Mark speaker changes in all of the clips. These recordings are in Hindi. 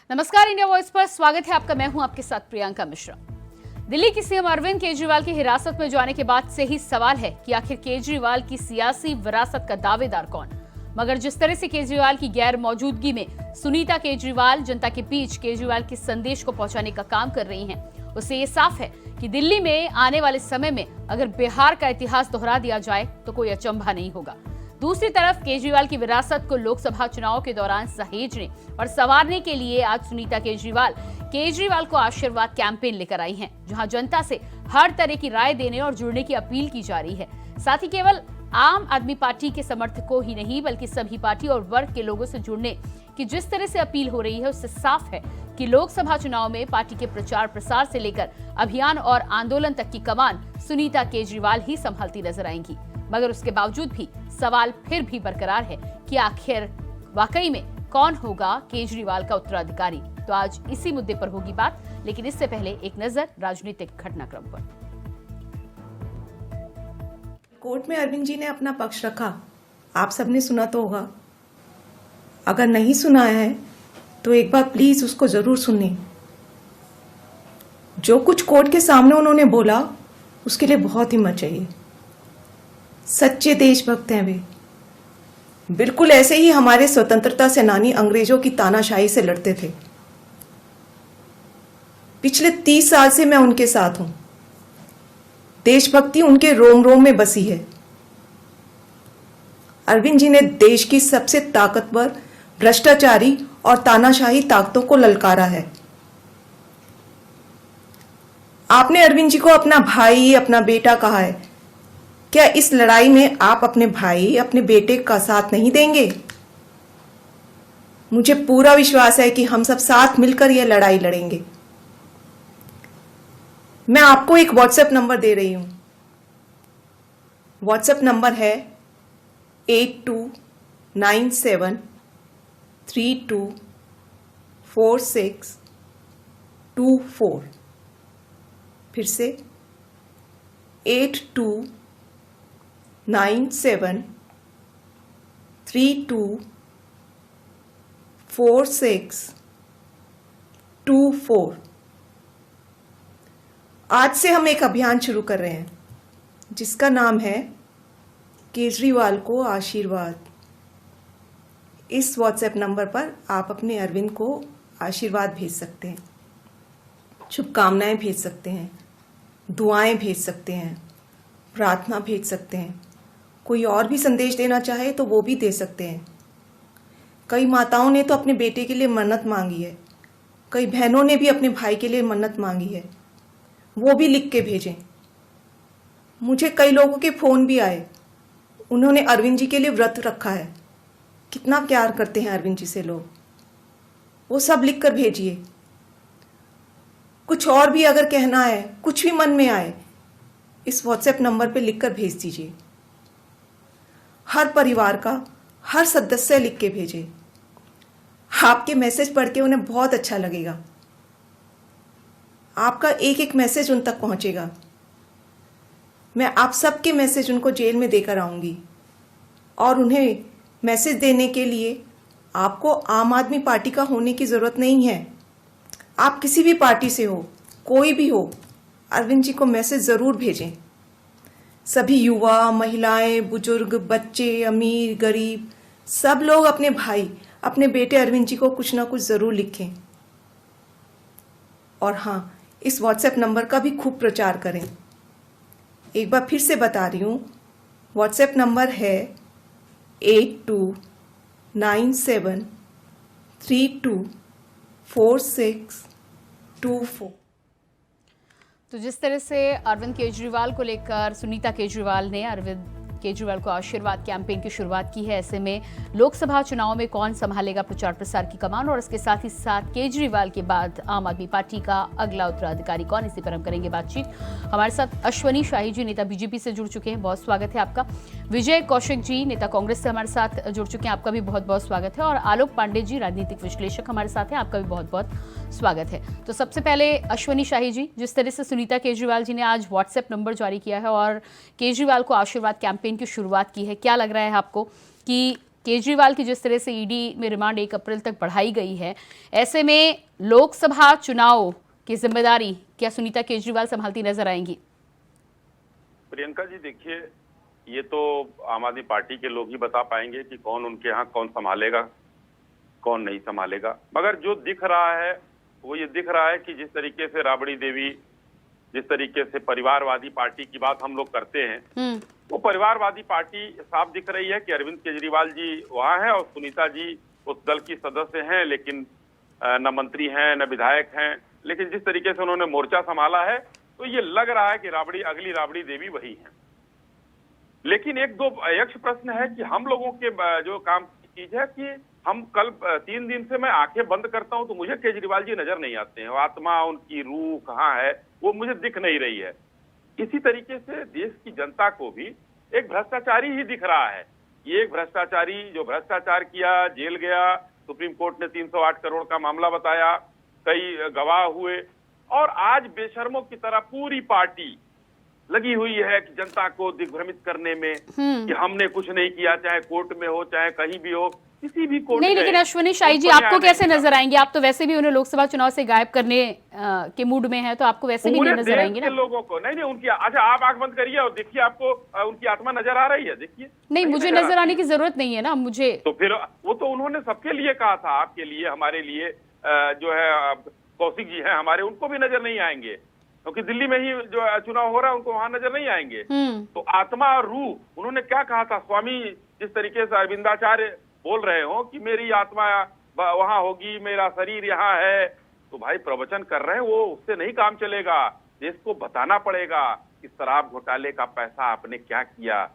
Speaker 1: नमस्कार, इंडिया वॉइस पर स्वागत है आपका। मैं हूं आपके साथ प्रियंका मिश्रा। दिल्ली की सीएम अरविंद केजरीवाल की हिरासत में जाने के बाद से ही सवाल है कि आखिर केजरीवाल की सियासी विरासत का दावेदार कौन। मगर जिस तरह से केजरीवाल की गैर मौजूदगी में सुनीता केजरीवाल जनता के बीच केजरीवाल के संदेश को पहुंचाने का काम कर रही हैं, उससे ये साफ है कि दिल्ली में आने वाले समय में अगर बिहार का इतिहास दोहरा दिया जाए तो कोई अचंभा नहीं होगा। दूसरी तरफ केजरीवाल की विरासत को लोकसभा चुनाव के दौरान सहेजने और संवारने के लिए आज सुनीता केजरीवाल को आशीर्वाद कैंपेन लेकर आई हैं, जहां जनता से हर तरह की राय देने और जुड़ने की अपील की जा रही है। साथ ही केवल आम आदमी पार्टी के समर्थकों ही नहीं बल्कि सभी पार्टी और वर्ग के लोगों से जुड़ने की जिस तरह से अपील हो रही है, उससे साफ है कि लोकसभा चुनाव में पार्टी के प्रचार प्रसार से लेकर अभियान और आंदोलन तक की कमान सुनीता केजरीवाल ही संभालती नजर आएंगी। मगर उसके बावजूद भी सवाल फिर भी बरकरार है कि आखिर वाकई में कौन होगा केजरीवाल का उत्तराधिकारी। तो आज इसी मुद्दे पर होगी बात, लेकिन इससे पहले एक नजर राजनीतिक घटनाक्रम पर।
Speaker 2: कोर्ट में अरविंद जी ने अपना पक्ष रखा, आप सबने सुना तो होगा। अगर नहीं सुना है तो एक बार प्लीज उसको जरूर सुनिए। जो कुछ कोर्ट के सामने उन्होंने बोला उसके लिए बहुत हिम्मत चाहिए। सच्चे देशभक्त हैं वे। बिल्कुल ऐसे ही हमारे स्वतंत्रता सेनानी अंग्रेजों की तानाशाही से लड़ते थे। पिछले 30 साल से मैं उनके साथ हूं। देशभक्ति उनके रोम रोम में बसी है। अरविंद जी ने देश की सबसे ताकतवर, भ्रष्टाचारी और तानाशाही ताकतों को ललकारा है। आपने अरविंद जी को अपना भाई, अपना बेटा कहा है। क्या इस लड़ाई में आप अपने भाई, अपने बेटे का साथ नहीं देंगे? मुझे पूरा विश्वास है कि हम सब साथ मिलकर यह लड़ाई लड़ेंगे। मैं आपको एक व्हाट्सएप नंबर दे रही हूं। व्हाट्सएप नंबर है 8297324624। फिर से 8297324624। आज से हम एक अभियान शुरू कर रहे हैं जिसका नाम है केजरीवाल को आशीर्वाद। इस व्हाट्सएप नंबर पर आप अपने अरविंद को आशीर्वाद भेज सकते हैं, शुभकामनाएं भेज सकते हैं, दुआएं भेज सकते हैं, प्रार्थना भेज सकते हैं। कोई और भी संदेश देना चाहे तो वो भी दे सकते हैं। कई माताओं ने तो अपने बेटे के लिए मन्नत मांगी है, कई बहनों ने भी अपने भाई के लिए मन्नत मांगी है, वो भी लिख के भेजें। मुझे कई लोगों के फोन भी आए, उन्होंने अरविंद जी के लिए व्रत रखा है। कितना प्यार करते हैं अरविंद जी से लोग, वो सब लिख कर भेजिए। कुछ और भी अगर कहना है, कुछ भी मन में आए, इस व्हाट्सएप नंबर पे लिखकर भेज दीजिए। हर परिवार का हर सदस्य लिख के भेजे। आपके मैसेज पढ़ के उन्हें बहुत अच्छा लगेगा। आपका एक एक मैसेज उन तक पहुंचेगा। मैं आप सबके मैसेज उनको जेल में देकर आऊंगी। और उन्हें मैसेज देने के लिए आपको आम आदमी पार्टी का होने की जरूरत नहीं है। आप किसी भी पार्टी से हो, कोई भी हो, अरविंद जी को मैसेज जरूर भेजें। सभी युवा, महिलाएं, बुजुर्ग, बच्चे, अमीर, गरीब, सब लोग अपने भाई, अपने बेटे अरविंद जी को कुछ ना कुछ जरूर लिखें। और हाँ, इस व्हाट्सएप नंबर का भी खूब प्रचार करें। एक बार फिर से बता रही हूँ, व्हाट्सएप नंबर है 8297324624।
Speaker 1: तो जिस तरह से अरविंद केजरीवाल को लेकर सुनीता केजरीवाल ने अरविंद केजरीवाल को आशीर्वाद कैंपेन की शुरुआत की है, ऐसे में लोकसभा चुनाव में कौन संभालेगा प्रचार प्रसार की कमान और इसके साथ ही साथ केजरीवाल के बाद आम आदमी पार्टी का अगला उत्तराधिकारी कौन, इसी पर हम करेंगे बातचीत। हमारे साथ अश्वनी शाही जी नेता बीजेपी से जुड़ चुके हैं, बहुत स्वागत है आपका। विजय कौशिक जी नेता कांग्रेस से हमारे साथ जुड़ चुके हैं, आपका भी बहुत बहुत स्वागत है। और आलोक पांडे जी राजनीतिक विश्लेषक हमारे साथ हैं, आपका भी बहुत बहुत स्वागत है। तो सबसे पहले अश्वनी शाही जी, जिस तरह से सुनीता केजरीवाल जी ने आज व्हाट्सएप नंबर जारी किया है और केजरीवाल को आशीर्वाद कैंपेन की शुरुआत की है, क्या लग रहा है आपको कि केजरीवाल की जिस तरह से ईडी में रिमांड 1 अप्रैल तक बढ़ाई गई है, ऐसे में लोकसभा चुनाव की जिम्मेदारी क्या सुनीता केजरीवाल संभालती नजर आएंगी?
Speaker 3: प्रियंका जी देखिए, ये तो आम आदमी पार्टी के लोग ही बता पाएंगे कि कौन उनके यहाँ कौन संभालेगा, कौन नहीं संभालेगा। मगर जो दिख रहा है वो ये दिख रहा है कि जिस तरीके से राबड़ी देवी, जिस तरीके से परिवारवादी पार्टी की बात हम लोग करते हैं, वो परिवारवादी पार्टी साफ दिख रही है कि अरविंद केजरीवाल जी वहाँ हैं और सुनीता जी उस दल की सदस्य हैं, लेकिन न मंत्री हैं न विधायक हैं। लेकिन जिस तरीके से उन्होंने मोर्चा संभाला है तो ये लग रहा है कि अगली राबड़ी देवी वही है। लेकिन एक दो यक्ष प्रश्न है कि हम लोगों के जो काम की चीज है कि हम कल 3 दिन से मैं आंखें बंद करता हूं तो मुझे केजरीवाल जी नजर नहीं आते हैं। आत्मा, उनकी रूह कहाँ है वो मुझे दिख नहीं रही है। इसी तरीके से देश की जनता को भी एक भ्रष्टाचारी ही दिख रहा है। ये एक भ्रष्टाचारी जो भ्रष्टाचार किया, जेल गया, सुप्रीम कोर्ट ने 308 करोड़ का मामला बताया, कई गवाह हुए, और आज बेशर्मों की तरह पूरी पार्टी लगी हुई है कि जनता को दिग्भ्रमित करने में कि हमने कुछ नहीं किया, चाहे कोर्ट में हो चाहे कहीं भी हो, किसी भी कोर्ट
Speaker 1: नहीं। लेकिन अश्विनी शाही जी आपको कैसे नजर आएंगे? आप तो वैसे भी उन्हें लोकसभा चुनाव से गायब करने के मूड में हैं, तो आपको वैसे भी नहीं नजर आएंगे ना?
Speaker 3: लोगों को नहीं उनकी, अच्छा आप आंख बंद करिए और देखिए, आपको उनकी आत्मा नजर आ रही है? देखिए
Speaker 1: नहीं, मुझे नजर आने की जरूरत नहीं है ना मुझे।
Speaker 3: तो फिर वो तो उन्होंने सबके लिए कहा था, आपके लिए, हमारे लिए, जो है कौशिक जी हैं हमारे, उनको भी नजर नहीं आएंगे क्योंकि दिल्ली में ही जो चुनाव हो रहा है उनको वहां नजर नहीं आएंगे। तो आत्मा और रूह उन्होंने क्या कहा था? स्वामी जिस तरीके से अरविंदाचार्य बोल रहे हो कि मेरी आत्मा वहां होगी, मेरा शरीर यहाँ है, तो भाई प्रवचन कर रहे हैं, वो उससे नहीं काम चलेगा। देश को बताना पड़ेगा कि शराब घोटाले का पैसा आपने क्या किया।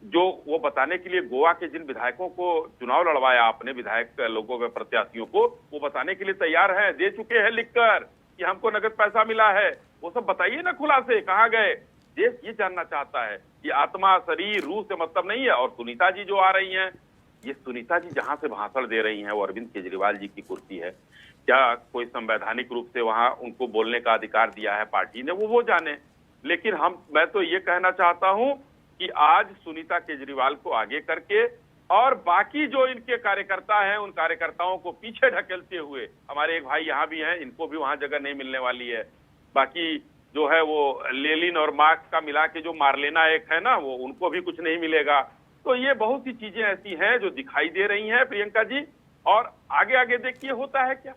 Speaker 3: जो वो बताने के लिए गोवा के जिन विधायकों को चुनाव लड़वाया आपने, विधायक लोगों के प्रत्याशियों को, वो बताने के लिए तैयार हैं, दे चुके हैं लिखकर कि हमको नगद पैसा मिला है। वो सब बताइए ना खुला से, कहाँ गए? देश ये जानना चाहता है कि आत्मा, शरीर, रूह से मतलब नहीं है। और सुनीता जी जो आ रही हैं, ये सुनीता जी जहां से भाषण दे रही हैं वो अरविंद केजरीवाल जी की कुर्सी है। क्या कोई संवैधानिक रूप से वहां उनको बोलने का अधिकार दिया है पार्टी ने? वो जाने। लेकिन मैं तो ये कहना चाहता हूं कि आज सुनीता केजरीवाल को आगे करके और बाकी जो इनके कार्यकर्ता हैं उन कार्यकर्ताओं को पीछे ढकेलते हुए, हमारे एक भाई यहाँ भी हैं, इनको भी वहां जगह नहीं मिलने वाली है। बाकी जो है वो लेलिन और मार्क्स का मिला के जो मार्लेना एक है ना, वो उनको भी कुछ नहीं मिलेगा। तो ये बहुत सी चीजें ऐसी हैं जो दिखाई दे रही हैं प्रियंका जी, और आगे आगे देखिए होता है क्या।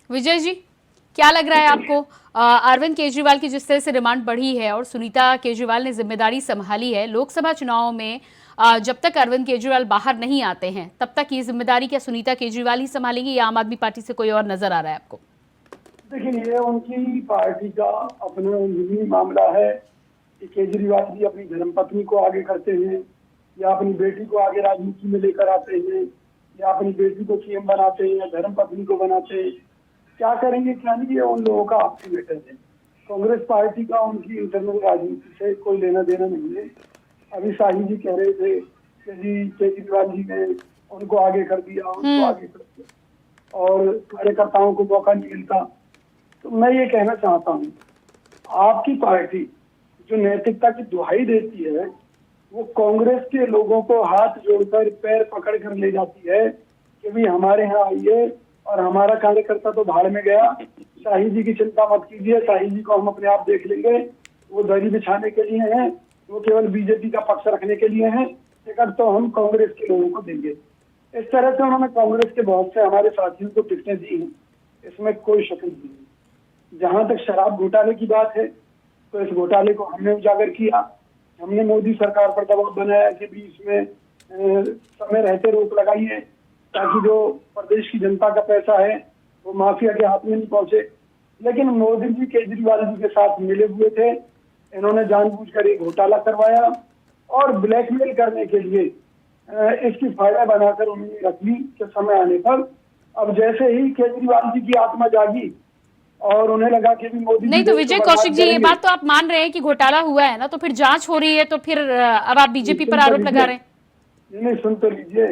Speaker 1: विजय जी, क्या लग रहा है आपको? अरविंद केजरीवाल की जिस तरह से डिमांड बढ़ी है और सुनीता केजरीवाल ने जिम्मेदारी संभाली है, लोकसभा चुनाव में जब तक अरविंद केजरीवाल बाहर नहीं आते हैं तब तक ये जिम्मेदारी क्या सुनीता केजरीवाल ही संभालेंगी या आम आदमी पार्टी से कोई और नजर आ रहा है आपको?
Speaker 4: देखिए, ये उनकी पार्टी का अपना निजी मामला है कि केजरीवाल जी अपनी धर्मपत्नी को आगे करते हैं या अपनी बेटी को आगे राजनीति में लेकर आते हैं या अपनी बेटी को सीएम बनाते हैं या धर्मपत्नी को बनाते हैं। क्या करेंगे क्या नहीं, ये उन लोगों का आपसी मैटर है। कांग्रेस पार्टी का उनकी इंटरनल राजनीति से कोई लेना देना नहीं है। अभी शाही जी कह रहे थे कि जी केजरीवाल जी ने उनको आगे कर दिया, उनको आगे कर दिया और कार्यकर्ताओं को मौका नहीं मिलता। तो मैं ये कहना चाहता हूँ, आपकी पार्टी जो नैतिकता की दुहाई देती है वो कांग्रेस के लोगों को हाथ जोड़कर पैर पकड़ कर ले जाती है कि भी हमारे यहाँ आइए और हमारा कार्यकर्ता तो भाड़ में गया, शाही जी की चिंता मत कीजिए, शाही जी को हम अपने आप देख लेंगे, वो दरी बिछाने के लिए हैं, वो केवल बीजेपी का पक्ष रखने के लिए हैं, टिकट तो हम कांग्रेस के लोगों को देंगे। इस तरह से उन्होंने कांग्रेस के बहुत से हमारे साथियों को टिकटें दी हैं, इसमें कोई शक नहीं है। जहां तक शराब घोटाले की बात है तो इस घोटाले को हमने उजागर किया, हमने मोदी सरकार पर दबाव बनाया कि भी इसमें समय रहते रोक लगाइए ताकि जो प्रदेश की जनता का पैसा है वो माफिया के हाथ में नहीं पहुंचे। लेकिन मोदी जी केजरीवाल जी के साथ मिले हुए थे, इन्होंने जानबूझकर एक घोटाला करवाया और ब्लैकमेल करने के लिए इसकी फायदा बनाकर उन्होंने रख ली कि समय आने पर अब जैसे ही केजरीवाल जी की आत्मा जागी और उन्हें लगा कि भी मोदी
Speaker 1: नहीं, तो विजय कौशिक जी ये बात तो आप मान रहे हैं कि घोटाला हुआ है ना, तो फिर जांच हो रही है, तो फिर अब आप बीजेपी पर आरोप लगा रहे हैं।
Speaker 4: नहीं, सुन तो लीजिए।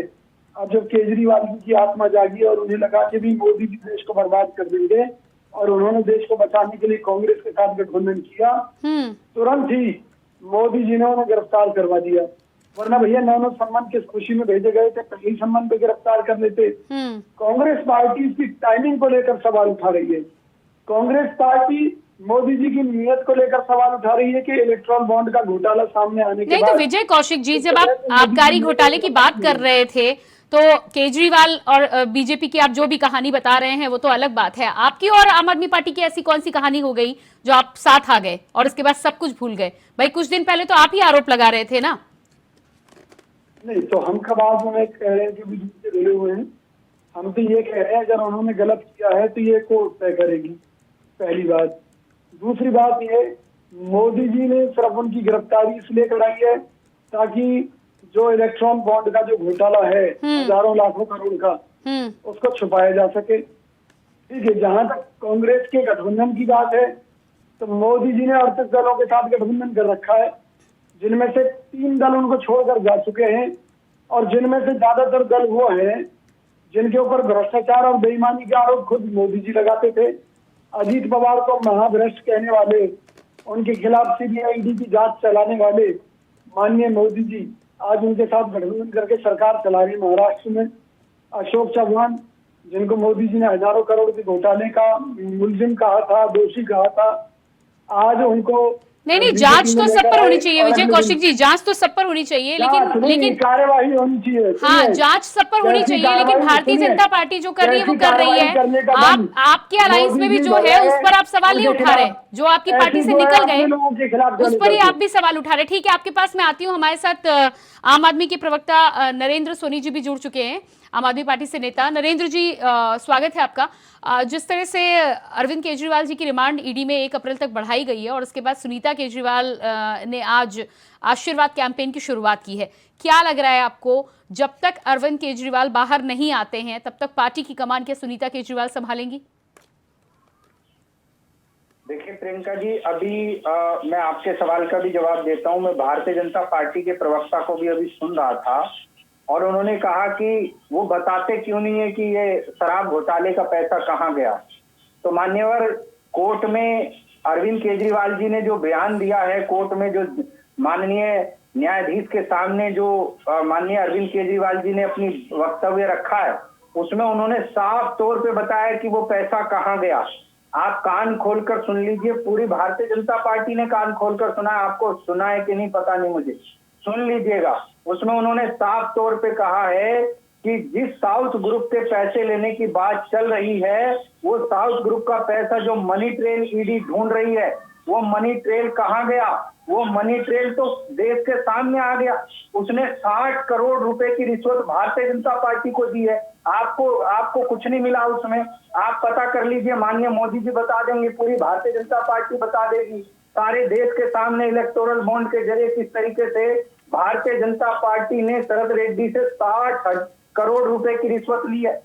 Speaker 4: अब जब केजरीवाल जी की आत्मा जागी और उन्हें लगा कि भी मोदी जी देश को बर्बाद कर देंगे और उन्होंने देश को बचाने के लिए कांग्रेस के साथ गठबंधन किया, तुरंत ही मोदी जी ने उन्हें गिरफ्तार करवा दिया। वरना भैया नौनो सम्मान किस खुशी में भेजे गए थे, पहले सम्मान पे गिरफ्तार कर लेते। कांग्रेस पार्टी इसकी टाइमिंग को लेकर सवाल उठा रही है। कांग्रेस पार्टी मोदी जी की नीयत को लेकर सवाल उठा रही है कि इलेक्ट्रॉन बॉन्ड का घोटाला सामने आने के
Speaker 1: नहीं
Speaker 4: बाद।
Speaker 1: तो विजय कौशिक जी, जब आप आबकारी घोटाले की बात कर रहे थे तो केजरीवाल और बीजेपी की आप जो भी कहानी बता रहे हैं वो तो अलग बात है, आपकी और आम आदमी पार्टी की ऐसी कौन सी कहानी हो गई जो आप साथ आ गए और इसके बाद सब कुछ भूल गए? भाई कुछ दिन पहले तो आप ही आरोप लगा रहे थे ना।
Speaker 4: नहीं तो हम कब आज में कह रहे हैं कि बीजेपी से जुड़े हुए हैं? हम तो ये कह रहे हैं अगर उन्होंने गलत किया है तो ये कोर्ट तय करेगी, पहली बात। दूसरी बात ये, मोदी जी ने सिर्फ उनकी गिरफ्तारी इसलिए कराई है ताकि जो इलेक्ट्रॉन बॉन्ड का जो घोटाला है हजारों लाखों करोड़ का, उसको छुपाया जा सके। ठीक है, जहां तक कांग्रेस के गठबंधन की बात है तो मोदी जी ने 38 दलों के साथ गठबंधन कर रखा है, जिनमें से 3 दल उनको छोड़कर जा चुके हैं और जिनमें से ज्यादातर दल वो हैं जिनके ऊपर भ्रष्टाचार और बेईमानी के आरोप खुद मोदी जी लगाते थे। अजीत पवार को महाभ्रष्ट कहने वाले, उनके खिलाफ सीबीआईडी की जांच चलाने वाले माननीय मोदी जी आज उनके साथ गठबंधन करके सरकार चला रही महाराष्ट्र में। अशोक चौहान, जिनको मोदी जी ने हजारों करोड़ के घोटाले का मुलजिम कहा था, दोषी कहा था, आज उनको
Speaker 1: नहीं, जांच तो सब पर होनी चाहिए विजय कौशिक जी, जांच तो सब पर होनी चाहिए, लेकिन
Speaker 4: कार्यवाही होनी चाहिए।
Speaker 1: हाँ, जांच सब पर होनी चाहिए, लेकिन भारतीय जनता पार्टी जो कर रही है वो कर रही है। आपके अलायंस में भी जो है उस पर आप सवाल नहीं उठा रहे, जो आपकी पार्टी से निकल गए उस पर ही आप भी सवाल उठा रहे। ठीक है, आपके पास मैं आती हूँ। हमारे साथ आम आदमी के प्रवक्ता नरेंद्र सोनी जी भी जुड़ चुके हैं, आम आदमी पार्टी से नेता। नरेंद्र जी, स्वागत है आपका। जिस तरह से अरविंद केजरीवाल जी की रिमांड ईडी में 1 अप्रैल तक बढ़ाई गई है और उसके बाद सुनीता केजरीवाल ने आज आशीर्वाद कैंपेन की शुरुआत की है, क्या लग रहा है आपको, जब तक अरविंद केजरीवाल बाहर नहीं आते हैं तब तक पार्टी की कमान क्या सुनीता केजरीवाल संभालेंगी?
Speaker 5: देखिए प्रियंका जी, अभी मैं आपके सवाल का भी जवाब देता हूं। मैं भारतीय जनता पार्टी के प्रवक्ता को भी अभी सुन रहा था और उन्होंने कहा कि वो बताते क्यों नहीं है कि ये शराब घोटाले का पैसा कहाँ गया। तो मान्यवर, कोर्ट में अरविंद केजरीवाल जी ने जो बयान दिया है, कोर्ट में जो माननीय न्यायाधीश के सामने जो माननीय अरविंद केजरीवाल जी ने अपनी वक्तव्य रखा है, उसमें उन्होंने साफ तौर पे बताया कि वो पैसा कहाँ गया। आप कान खोलकर सुन लीजिए, पूरी भारतीय जनता पार्टी ने कान खोलकर सुना है, आपको सुना है कि नहीं पता नहीं मुझे, सुन लीजिएगा। उसमें उन्होंने साफ तौर पे कहा है कि जिस साउथ ग्रुप के पैसे लेने की बात चल रही है, वो साउथ ग्रुप का पैसा जो मनी ट्रेल ईडी ढूंढ रही है, वो मनी ट्रेल कहाँ गया? वो मनी ट्रेल तो देश के सामने आ गया। उसने 60 करोड़ रुपए की रिश्वत भारतीय जनता पार्टी को दी है। आपको कुछ नहीं मिला उसमें। आप पता कर लीजिए, माननीय मोदी जी बता देंगे, पूरी भारतीय जनता पार्टी बता देगी सारे देश के सामने इलेक्टोरल बॉन्ड के जरिए किस तरीके से भारतीय जनता पार्टी ने शरद रेड्डी से 60 करोड़ रुपए की रिश्वत ली है।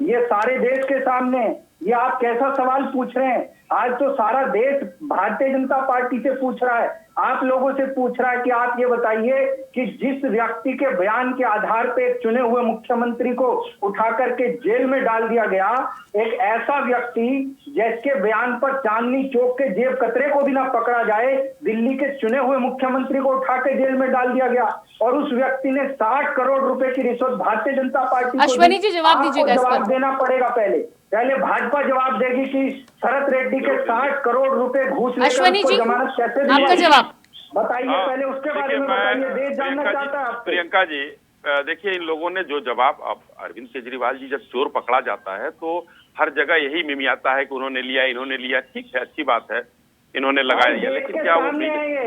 Speaker 5: ये सारे देश के सामने। ये आप कैसा सवाल पूछ रहे हैं? आज तो सारा देश भारतीय जनता पार्टी से पूछ रहा है, आप लोगों से पूछ रहा है कि आप ये बताइए कि जिस व्यक्ति के बयान के आधार पे एक चुने हुए मुख्यमंत्री को उठा करके जेल में डाल दिया गया, एक ऐसा व्यक्ति जिसके बयान पर चांदनी चौक के जेब कतरे को भी ना पकड़ा जाए, दिल्ली के चुने हुए मुख्यमंत्री को उठा के जेल में डाल दिया गया और उस व्यक्ति ने 60 करोड़ रुपए की रिश्वत भारतीय जनता पार्टी को
Speaker 1: अश्वनी जी जवाब दीजिएगा इस पर।
Speaker 5: जवाब देना पड़ेगा। पहले भाजपा जवाब देगी कि शरद रेड्डी के 60 करोड़ रुपए घूस
Speaker 1: अश्वनी जी,
Speaker 5: जमानत कैसे दी?
Speaker 1: आपका जवाब
Speaker 5: बताइए। पहले उसके बारे में बताइए, देश जानना चाहता है।
Speaker 3: प्रियंका जी, देखिए इन लोगों ने जो जवाब, अब अरविंद केजरीवाल जी जब चोर पकड़ा जाता है तो हर जगह यही मिमियाता है कि उन्होंने लिया, इन्होंने लिया। ठीक है, अच्छी बात है, इन्होंने लगा लिया, लेकिन क्या वो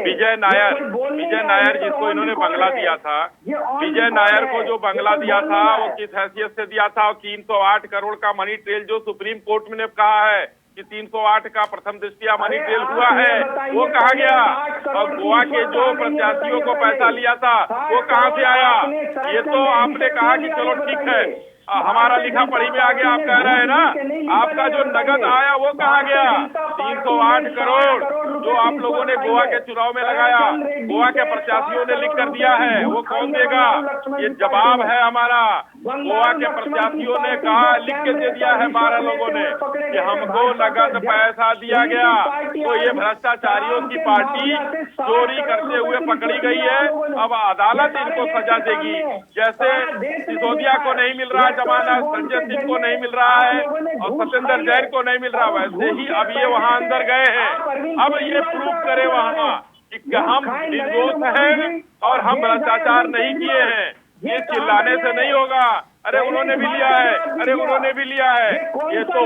Speaker 3: विजय नायर जिसको इन्होंने बंगला दिया था, विजय नायर को जो बंगला दिया था वो किस हैसियत से दिया था? और 308 करोड़ का मनी ट्रेल जो सुप्रीम कोर्ट में कहा है कि 308 का प्रथम दृष्टया मनी ट्रेल हुआ है, वो कहाँ गया? और गोवा के जो प्रत्याशियों को पैसा लिया था वो कहाँ से आया? ये तो आपने कहा कि चलो ठीक है, हमारा लिखा पढ़ी में आ गया, आप कह रहे हैं ना, आपका जो नगद आया वो कहाँ गया? 308 करोड़ जो आप लोगों ने गोवा के चुनाव में लगाया, गोवा के प्रत्याशियों ने लिख कर दिया है, वो कौन देगा? ये जवाब है हमारा गोवा के प्रत्याशियों ने कहा, लिख के दे दिया है 12 लोगों ने कि हमको नगद पैसा दिया गया। तो ये भ्रष्टाचारियों की पार्टी चोरी करते हुए पकड़ी गई है। अब अदालत इनको सजा देगी। जैसे सिसोदिया को नहीं मिल रहा जमानत, संजय सिंह को नहीं मिल रहा है और सत्येंद्र जैन को नहीं मिल रहा, वैसे ही अब ये वहां अंदर गए हैं। अब ये प्रूव करे वहां कि हम निर्दोष हैं और हम भ्रष्टाचार नहीं किए हैं। ये चिल्लाने से नहीं होगा, अरे उन्होंने भी लिया है, अरे उन्होंने भी लिया है। ये तो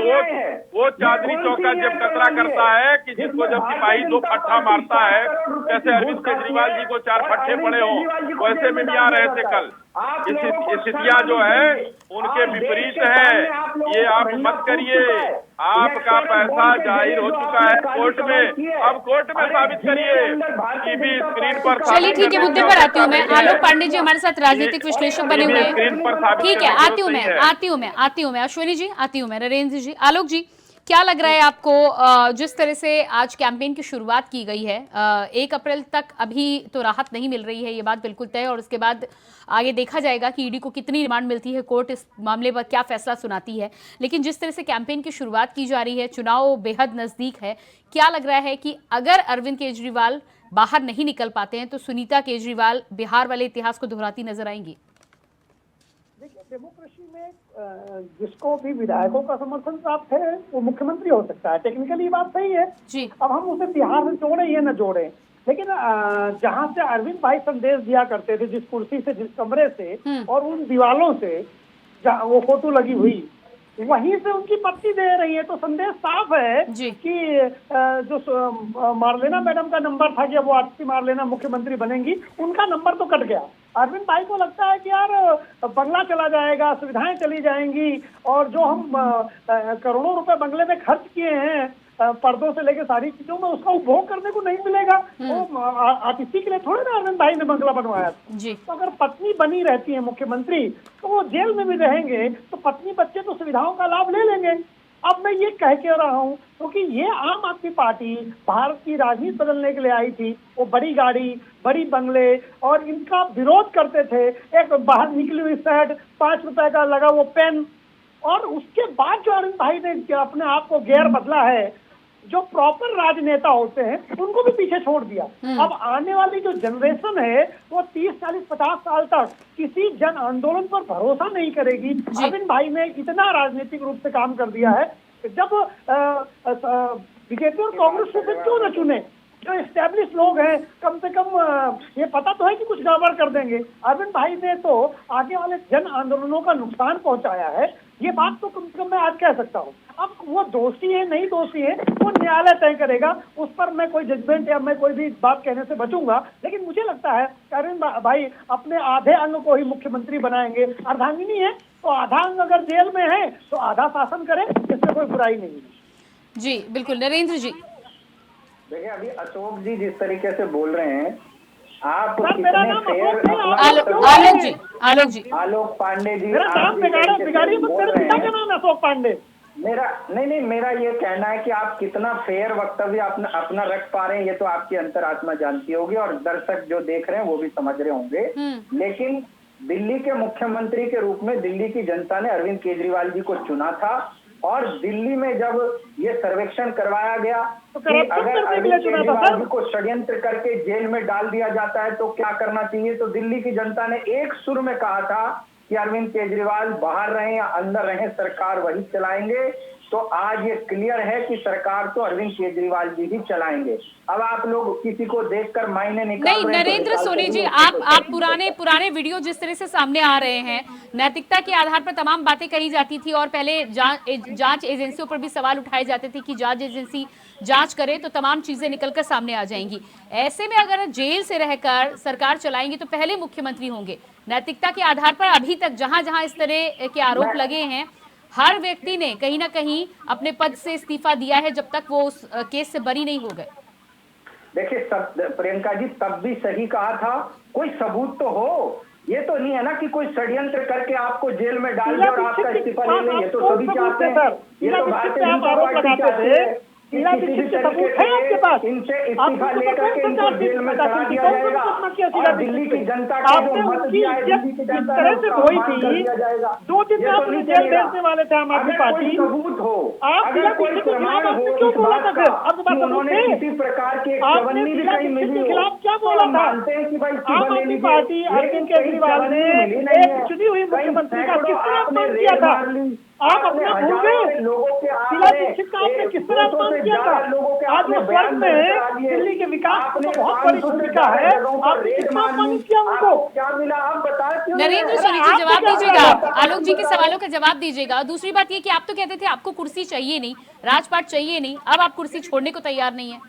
Speaker 3: वो चांदनी चौका जब कतरा करता है कि जिसको जब सिपाही 2 फट्टा मारता है, जैसे अरविंद केजरीवाल जी को 4 फट्टे पड़े हों, वैसे में भी आ रहे थे कल। स्थितियां जो है उनके विपरीत है। ये आप मत करिए। आपका पैसा जाहिर हो चुका है कोर्ट में, अब कोर्ट में साबित करिए, टीवी स्क्रीन पर।
Speaker 1: चलिए ठीक है, मुद्दे पर आती हूँ मैं। आलोक पांडे जी हमारे साथ राजनीतिक विश्लेषक बने हुए हैं। ठीक है, आती हूँ मैं अश्विनी जी, आती हूँ मैं नरेंद्र जी। आलोक जी, क्या लग रहा है आपको, जिस तरह से आज कैंपेन की शुरुआत की गई है, 1 अप्रैल तक अभी तो राहत नहीं मिल रही है, ये बात बिल्कुल तय, और उसके बाद आगे देखा जाएगा कि ईडी को कितनी रिमांड मिलती है, कोर्ट इस मामले पर क्या फैसला सुनाती है। लेकिन जिस तरह से कैंपेन की शुरुआत की जा रही है, चुनाव बेहद नजदीक है, क्या लग रहा है कि अगर अरविंद केजरीवाल बाहर नहीं निकल पाते हैं तो सुनीता केजरीवाल बिहार वाले इतिहास को दोहराती नजर आएंगी?
Speaker 6: देखिए, डेमोक्रेसी में जिसको भी विधायकों का समर्थन प्राप्त है वो मुख्यमंत्री हो सकता है। टेक्निकली बात सही है
Speaker 1: जी।
Speaker 6: अब हम उसे बिहार में जोड़े या न जोड़े, लेकिन जहां से अरविंद भाई संदेश दिया करते थे, जिस कुर्सी से, जिस कमरे से और उन दीवालों से वो फोटो लगी हुई, वहीं से उनकी पत्नी दे रही है, तो संदेश साफ है कि जो मार्लेना मैडम का नंबर था कि वो आरती मार्लेना मुख्यमंत्री बनेंगी, उनका नंबर तो कट गया। अरविंद भाई को लगता है कि यार बंगला चला जाएगा, सुविधाएं चली जाएंगी, और जो हम करोड़ों रुपए बंगले में खर्च किए हैं पर्दों से लेकर सारी चीजों में, उसका उपभोग करने को नहीं मिलेगा। वो आतिथ्य के लिए थोड़े ना अरविंद भाई ने बंगला बनवाया था। तो अगर पत्नी बनी रहती है मुख्यमंत्री तो वो जेल में भी रहेंगे, तो पत्नी बच्चे तो सुविधाओं का लाभ ले लेंगे। अब मैं ये कह के रहा हूँ क्योंकि ये आम आदमी पार्टी भारत की राजनीति बदलने के लिए आई थी। वो बड़ी गाड़ी, बड़ी बंगले और इनका विरोध करते थे। एक बाहर निकली हुई शर्ट, 5 रुपए का लगा वो पेन, और उसके बाद जो अरविंद भाई ने अपने आप को गेयर बदला है, जो प्रॉपर राजनेता होते हैं उनको भी पीछे छोड़ दिया। अब आने वाली जो जनरेशन है वो 30, 40, 50 साल तक किसी जन आंदोलन पर भरोसा नहीं करेगी। अरविंद भाई ने इतना राजनीतिक रूप से काम कर दिया है, जब बीजेपी और कांग्रेस को फिर क्यों न चुने? जो एस्टेब्लिश लोग हैं, कम से कम ये पता तो है कि कुछ गड़बड़ कर देंगे। अरविंद भाई ने तो आगे वाले जन आंदोलनों का नुकसान पहुंचाया है, ये बात तो कम से कम मैं आज कह सकता हूँ। अब वो दोषी है नहीं दोषी है वो न्यायालय तय करेगा, उस पर मैं कोई जजमेंट या मैं कोई भी बात कहने से बचूंगा। लेकिन मुझे लगता है अरविंद भाई अपने आधे अंग को ही मुख्यमंत्री बनाएंगे। अर्धांगिनी है तो आधा अंग अगर जेल में है तो आधा शासन करे, इसमें कोई बुराई नहीं है।
Speaker 1: जी बिल्कुल। नरेंद्र जी,
Speaker 5: देखिए अभी अशोक जी जिस तरीके से बोल रहे हैं, आप आलोक पांडे जी,
Speaker 6: मेरा नाम बिगाड़िए मत, मेरे पिता का नाम अशोक पांडे।
Speaker 5: मेरा ये कहना है कि आप कितना फेयर वक्तव्य अपना रख पा रहे हैं, ये तो आपकी अंतरात्मा जानती होगी और दर्शक जो देख रहे हैं वो भी समझ रहे होंगे। लेकिन दिल्ली के मुख्यमंत्री के रूप में दिल्ली की जनता ने अरविंद केजरीवाल जी को चुना था, और दिल्ली में जब ये सर्वेक्षण करवाया गया तो अगर अरविंद केजरीवाल जी को षड्यंत्र करके जेल में डाल दिया जाता है तो क्या करना चाहिए, तो दिल्ली की जनता ने एक सुर में कहा था कि अरविंद केजरीवाल बाहर रहे या अंदर रहे सरकार वही चलाएंगे। तो आज ये क्लियर है कि सरकार तो अरविंद केजरीवाल जी ही चलाएंगे। अब आप लोग किसी को देखकर मायने निकाल
Speaker 1: नहीं, नरेंद्र सोनी जी, आप पुराने वीडियो जिस तरह से सामने आ रहे हैं, नैतिकता के आधार पर तमाम बातें कही जाती थी और पहले जांच एजेंसियों पर भी सवाल उठाए जाते थे कि जांच एजेंसी जांच करे तो तमाम चीजें निकलकर सामने आ जाएंगी। ऐसे में अगर जेल से रहकर सरकार चलाएंगे तो पहले मुख्यमंत्री होंगे। नैतिकता के आधार पर अभी तक जहां इस तरह के आरोप लगे हैं, हर व्यक्ति ने कहीं ना कहीं अपने पद से इस्तीफा दिया है जब तक वो उस केस से बरी नहीं हो गए।
Speaker 5: देखिए प्रियंका जी, तब भी सही कहा था, कोई सबूत तो हो। ये तो नहीं है ना कि कोई षड्यंत्र करके आपको जेल में डाल दे और आपका इस्तीफा ले लें। ये तो सभी चाहते हैं, ये तो भारतीय जनता पार्टी चाहती है
Speaker 6: शीला
Speaker 5: किसी भी
Speaker 6: दीक्षित के
Speaker 5: तरीके
Speaker 6: सबूत है आपके पास?
Speaker 5: से इनसे
Speaker 6: आपको
Speaker 5: इस्तीफा
Speaker 6: तो
Speaker 5: लेकर के
Speaker 6: कौन
Speaker 5: इनको
Speaker 6: सा
Speaker 5: जेल में चढ़ा दिया
Speaker 6: कौन सा
Speaker 5: जाएगा
Speaker 6: मुकदमा किया शीला
Speaker 5: और दिल्ली
Speaker 6: दीक्षित
Speaker 5: की
Speaker 6: पे?
Speaker 5: जनता का जो
Speaker 6: आपने
Speaker 5: मत
Speaker 6: उनकी
Speaker 5: दिया है दिल्ली की
Speaker 6: इस
Speaker 5: जनता
Speaker 6: तरह
Speaker 5: ने
Speaker 6: से
Speaker 5: उसका
Speaker 6: धोई
Speaker 5: अपमान कर
Speaker 6: थी,
Speaker 5: दिया जाएगा।
Speaker 6: 2 दिन में
Speaker 5: ये तो
Speaker 6: आपने
Speaker 5: नहीं
Speaker 6: जेल
Speaker 5: चलेगा।
Speaker 6: भेजने वाले थे आम आदमी
Speaker 5: अगर
Speaker 6: पार्टी।
Speaker 5: कोई सबूत हो,
Speaker 6: आप
Speaker 5: अगर
Speaker 6: शीला
Speaker 5: कोई
Speaker 6: दीक्षित के
Speaker 5: प्रमाण
Speaker 6: खिलाफ
Speaker 5: हो
Speaker 6: आपने क्यों
Speaker 5: इस
Speaker 6: बोला
Speaker 5: बात
Speaker 6: था
Speaker 5: का
Speaker 6: फिर? आपके
Speaker 5: कि
Speaker 6: पास सबूत
Speaker 5: उन्होंने
Speaker 6: थे?
Speaker 5: किसी प्रकार की एक
Speaker 6: आपने
Speaker 5: चवन्नी भी
Speaker 6: शीला
Speaker 5: कहीं
Speaker 6: दीक्षित
Speaker 5: मिली
Speaker 6: के
Speaker 5: हो
Speaker 6: खिलाफ क्या
Speaker 5: तो
Speaker 6: बोला
Speaker 5: हम
Speaker 6: था?
Speaker 5: मानते हैं कि भाई
Speaker 6: आम
Speaker 5: इस्तीफा ले
Speaker 6: आदमी
Speaker 5: लीजिए,
Speaker 6: पार्टी
Speaker 5: लेकिन
Speaker 6: अरविंद
Speaker 5: कहीं
Speaker 6: केजरीवाल
Speaker 5: चवन्नी
Speaker 6: ने
Speaker 5: मिली नहीं
Speaker 6: एक
Speaker 5: है।
Speaker 6: चुनी हुई
Speaker 5: कहीं
Speaker 6: मुख्यमंत्री का
Speaker 5: सैकड़ों
Speaker 6: किस तरह
Speaker 5: आपने
Speaker 6: अपमान किया
Speaker 5: रेड
Speaker 6: था?
Speaker 5: मार ली,
Speaker 6: आप अपना भूल
Speaker 5: हजारों
Speaker 6: गए?
Speaker 5: लोगों के
Speaker 6: शीला
Speaker 5: आपने
Speaker 6: दीक्षित का आपने किस
Speaker 5: 200
Speaker 6: तरह अपमान
Speaker 5: से
Speaker 6: किया था?
Speaker 5: ज्यादा लोगों के
Speaker 6: आज
Speaker 5: आपने
Speaker 6: वो
Speaker 5: बयान
Speaker 6: स्वर्ग
Speaker 5: दर्ज
Speaker 6: में
Speaker 5: करा दिए।
Speaker 6: दिल्ली के विकास की
Speaker 5: आपने
Speaker 6: तो बहुत बड़ी
Speaker 5: 500 से
Speaker 6: भूमिका
Speaker 5: ज्यादा
Speaker 6: है,
Speaker 5: जगहों पर
Speaker 6: आपने
Speaker 5: रेड
Speaker 6: कितना
Speaker 5: मार
Speaker 6: अपमानित
Speaker 5: ली।
Speaker 6: किया उनको?
Speaker 5: आपको क्या मिला आप बता क्यों नहीं
Speaker 1: नरेंद्र
Speaker 5: रहे?
Speaker 1: सोनी जी
Speaker 6: आपने
Speaker 1: जवाब
Speaker 6: क्या
Speaker 1: दीजिएगा
Speaker 6: बोला?
Speaker 1: आप, आलोक जी के सवालों का जवाब दीजिएगा। और दूसरी बात ये कि आप तो कहते थे आपको कुर्सी चाहिए नहीं, राजपाट चाहिए नहीं, अब आप कुर्सी छोड़ने को तैयार नहीं है।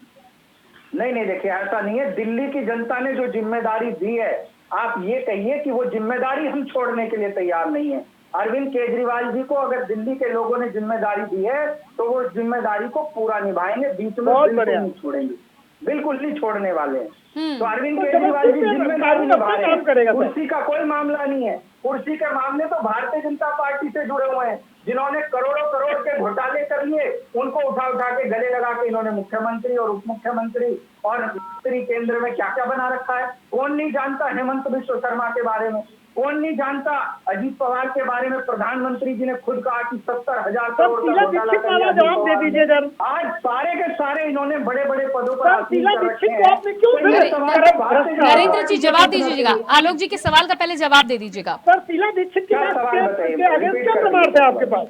Speaker 5: नहीं नहीं, देखिए ऐसा नहीं है। दिल्ली की जनता ने जो जिम्मेदारी दी है, आप ये कहिए कि वो जिम्मेदारी हम छोड़ने के लिए तैयार नहीं है। अरविंद केजरीवाल जी को अगर दिल्ली के लोगों ने जिम्मेदारी दी है तो वो जिम्मेदारी को पूरा निभाएंगे, बीच में
Speaker 6: बहुत
Speaker 5: बिल्कुल
Speaker 6: बढ़िया।
Speaker 5: नहीं छोड़ेंगे, बिल्कुल नहीं छोड़ने वाले हैं। तो अरविंद
Speaker 6: तो
Speaker 5: केजरीवाल जी
Speaker 6: जबरदस्ती
Speaker 5: जिम्मेदारी
Speaker 6: कानून
Speaker 5: निभा
Speaker 6: अपना
Speaker 5: रहे
Speaker 6: काम करेगा
Speaker 5: हैं।
Speaker 6: सर।
Speaker 5: कुर्सी का कोई मामला नहीं है। कुर्सी के मामले तो भारतीय जनता पार्टी से जुड़े हुए हैं, जिन्होंने करोड़ों करोड़ के घोटाले कर लिए, उनको उठा उठा के गले लगा के इन्होंने मुख्यमंत्री और उप मुख्यमंत्री और मंत्री केंद्र में क्या क्या बना रखा है। कौन नहीं जानता हेमंत बिश्व शर्मा के बारे में? कौन नहीं जानता अजीत पवार के बारे में? प्रधानमंत्री जी ने खुद कहा कि 70,000 करोड़ का
Speaker 6: शीला
Speaker 5: घोटाला
Speaker 6: दीक्षित
Speaker 5: कर
Speaker 6: वाला
Speaker 5: लिया
Speaker 6: जवाब दे
Speaker 5: अजीत पवार ने।
Speaker 6: दीजिए जरा।
Speaker 5: आज सारे के सारे इन्होंने बड़े बड़े पदों पर
Speaker 6: सर,
Speaker 5: हासिल
Speaker 6: शीला
Speaker 5: कर
Speaker 6: दीक्षित
Speaker 5: रखे
Speaker 6: को
Speaker 5: हैं।
Speaker 6: आपने क्यों
Speaker 5: तो ये
Speaker 6: फिर
Speaker 5: सवाल भारतीय जनता
Speaker 1: नरेंद्र
Speaker 5: पार्टी
Speaker 1: जी
Speaker 5: के
Speaker 1: जवाब
Speaker 5: खिलाफ
Speaker 1: दीजिएगा,
Speaker 5: है।
Speaker 1: आलोक जी के सवाल का पहले जवाब दे दीजिएगा।
Speaker 6: सर शीला दीक्षित के
Speaker 5: क्या
Speaker 6: बाद
Speaker 5: सवाल बताइए?
Speaker 6: के अगेंस्ट क्या
Speaker 5: रिपीट
Speaker 6: प्रमाण
Speaker 5: कर
Speaker 6: थे आपके पास?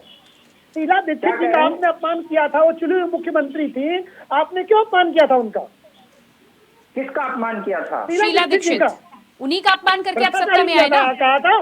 Speaker 6: शीला दीक्षित
Speaker 5: क्या
Speaker 6: जी
Speaker 5: कह
Speaker 6: का
Speaker 5: रहे हैं?
Speaker 6: आपने अपमान किया था, वो चुनी हुई मुख्यमंत्री थी, आपने क्यों अपमान किया था उनका?
Speaker 5: किसका अपमान किया था?
Speaker 1: शीला
Speaker 6: जी
Speaker 1: दीक्षित,
Speaker 6: का
Speaker 1: उन्हीं का अपमान करके आप सत्ता
Speaker 6: भ्रष्टाचारी
Speaker 1: में आए
Speaker 6: किया
Speaker 1: ना।
Speaker 6: था, कहा था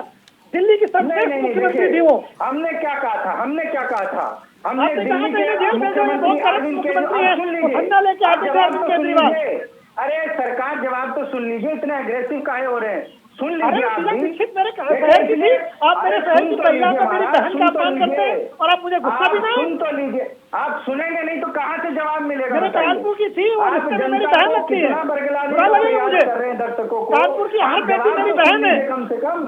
Speaker 6: दिल्ली की
Speaker 5: नहीं
Speaker 6: सबसे
Speaker 5: नहीं
Speaker 6: मुख्यमंत्री
Speaker 5: देखिए,
Speaker 6: थी वो।
Speaker 5: हमने क्या कहा था? हमने क्या कहा था? हमने
Speaker 6: आपने कहा
Speaker 5: दिल्ली
Speaker 6: था इन्हें
Speaker 5: के
Speaker 6: जेल भेजो, ये बहुत
Speaker 5: मुख्यमंत्री
Speaker 6: करप्ट
Speaker 5: अरविंद
Speaker 6: मुख्यमंत्री है,
Speaker 5: केजरीवाल, सुन
Speaker 6: वो
Speaker 5: लीजिए,
Speaker 6: ठंडा लेके
Speaker 5: आप
Speaker 6: आते थे
Speaker 5: जवाब
Speaker 6: अरविंद
Speaker 5: तो सुन
Speaker 6: केजरीवाल।
Speaker 5: लीजिए। अरे सरकार जवाब तो सुन लीजिए, इतने अग्रेसिव काहे हो रहे हैं? सुन
Speaker 6: अरे
Speaker 5: लीजिए आप
Speaker 6: शीला
Speaker 5: भी।
Speaker 6: दीक्षित मेरे
Speaker 5: देखिए,
Speaker 6: शहर की थी, आप मेरे
Speaker 5: अरे
Speaker 6: शहर
Speaker 5: सुन
Speaker 6: की
Speaker 5: तो
Speaker 6: महिला
Speaker 5: लीजिए
Speaker 6: का, मेरी
Speaker 5: महाराज,
Speaker 6: बहन
Speaker 5: सुन
Speaker 6: का
Speaker 5: तो
Speaker 6: अपमान करते हैं
Speaker 5: लीजिए।
Speaker 6: और आप मुझे गुस्सा भी
Speaker 5: आप
Speaker 6: ना है?
Speaker 5: सुन तो लीजिए। आप सुनेंगे नहीं तो कहाँ से जवाब मिलेगा?
Speaker 6: मेरे
Speaker 5: बताइए।
Speaker 6: कानपुर की थी, वो
Speaker 5: आप
Speaker 6: रिश्ते में मेरी
Speaker 5: जनता
Speaker 6: बहन
Speaker 5: को
Speaker 6: लगती है।
Speaker 5: कितना बरगलाने
Speaker 6: बुरा
Speaker 5: का
Speaker 6: लगेगा
Speaker 5: प्रयास
Speaker 6: मुझे।
Speaker 5: कर रहे हैं दर्शकों को।
Speaker 6: कानपुर की हर
Speaker 5: आप
Speaker 6: बेटी
Speaker 5: जवाब
Speaker 6: मेरी
Speaker 5: तो
Speaker 6: बहन
Speaker 5: सुन
Speaker 6: है।
Speaker 5: लीजिए कम से कम।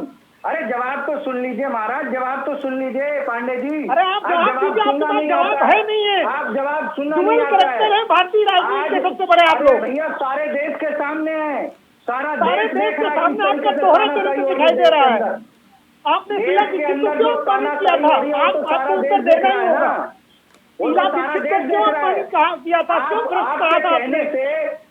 Speaker 5: अरे जवाब तो सुन लीजिए महाराज, जवाब तो सुन लीजिए पांडे जी।
Speaker 6: अरे आप जवाब दीजिए, आपके
Speaker 5: सुनना
Speaker 6: पास
Speaker 5: नहीं
Speaker 6: जवाब
Speaker 5: आता
Speaker 6: है नहीं है।
Speaker 5: आप जवाब सुनना
Speaker 6: डुअल
Speaker 5: नहीं आता
Speaker 6: करेक्टर है भारतीय राजनीति के सबसे बड़े आप
Speaker 5: अरे
Speaker 6: लोग।
Speaker 5: भैया सारे देश के सामने है, सारा
Speaker 6: सारे
Speaker 5: देश
Speaker 6: देश
Speaker 5: देख
Speaker 6: के
Speaker 5: रहा है
Speaker 6: सामने
Speaker 5: किस
Speaker 6: आपका
Speaker 5: तरीके से
Speaker 6: दोहरा
Speaker 5: तानाशाही
Speaker 6: चरित्र
Speaker 5: हो रही
Speaker 6: दिखाई दे रहा है।
Speaker 5: अंदर।
Speaker 6: आपने शीला
Speaker 5: देश के
Speaker 6: दीक्षित को
Speaker 5: अंदर
Speaker 6: क्यों
Speaker 5: जो
Speaker 6: अपमानित किया
Speaker 5: तानाशाही
Speaker 6: था?
Speaker 5: हो रही है वो तो
Speaker 6: आपको
Speaker 5: सारा
Speaker 6: उत्तर
Speaker 5: देश देख
Speaker 6: देना
Speaker 5: रहा
Speaker 6: ही
Speaker 5: है
Speaker 6: होगा।
Speaker 5: ना। वो
Speaker 6: शीला
Speaker 5: तो सारा
Speaker 6: दीक्षित
Speaker 5: देश
Speaker 6: को
Speaker 5: देख
Speaker 6: क्यों
Speaker 5: रहा है।
Speaker 6: अपमानित किया था? क्यों भ्रष्ट कहा
Speaker 5: आपके
Speaker 6: था
Speaker 5: कहने
Speaker 6: आपने?
Speaker 5: से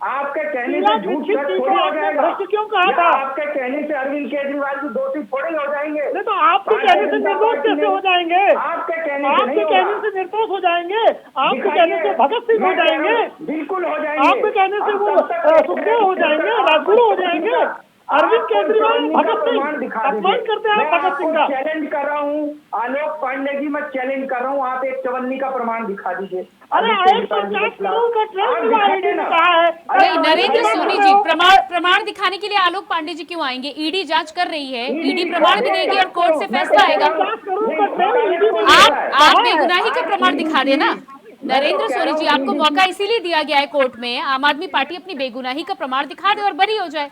Speaker 5: आपके कहने
Speaker 6: शीला
Speaker 5: से झूठ
Speaker 6: दीक्षित
Speaker 5: सच
Speaker 6: जी को
Speaker 5: थोड़ी हो
Speaker 6: आपने
Speaker 5: जाएगा।
Speaker 6: भ्रष्ट क्यों कहा
Speaker 5: या
Speaker 6: था?
Speaker 5: आपके कहने से अरविंद केजरीवाल जी दोषी थोड़े हो जाएंगे।
Speaker 6: नहीं तो आपके कहने से निर्दोष कैसे हो जाएंगे?
Speaker 5: आपके कहने से
Speaker 6: आपके
Speaker 5: नहीं
Speaker 6: कहने
Speaker 5: होगा।
Speaker 6: से निर्दोष हो जाएंगे? आपके
Speaker 5: दिखाइए।
Speaker 6: कहने से भगत सिंह हो
Speaker 5: मैं कह रहा
Speaker 6: जाएंगे?
Speaker 5: हूं, बिल्कुल हो जाएंगे।
Speaker 6: आपके कहने से
Speaker 5: हम
Speaker 6: वो
Speaker 5: तब तक
Speaker 6: सुखदेव हो जाएंगे, राजगुरु हो जाएंगे? अरविंद केजरीवाल भगत सिंह अपमान करते हैं आप भगत सिंह का।
Speaker 5: चैलेंज कर रहा हूँ आलोक पांडे जी, मैं चैलेंज कर रहा हूँ, आप एक चवन्नी का प्रमाण दिखा दीजिए।
Speaker 6: अरे 150 करोड़ का ट्रेन मिला ईडी ने कहा है।
Speaker 1: नहीं नरेंद्र सोनी जी, प्रमाण दिखाने के लिए आलोक पांडे जी क्यों आएंगे? ईडी जांच कर रही है, ईडी प्रमाण भी देगी और कोर्ट से फैसला आएगा।
Speaker 6: 50 करोड़ का ट्रेन ईडी ने
Speaker 1: आप बेगुनाही का प्रमाण दिखा देना। नरेंद्र सोनी जी, आपको मौका इसीलिए दिया गया है कोर्ट में, आम आदमी पार्टी अपनी बेगुनाही का प्रमाण दिखा दे और बरी हो जाए।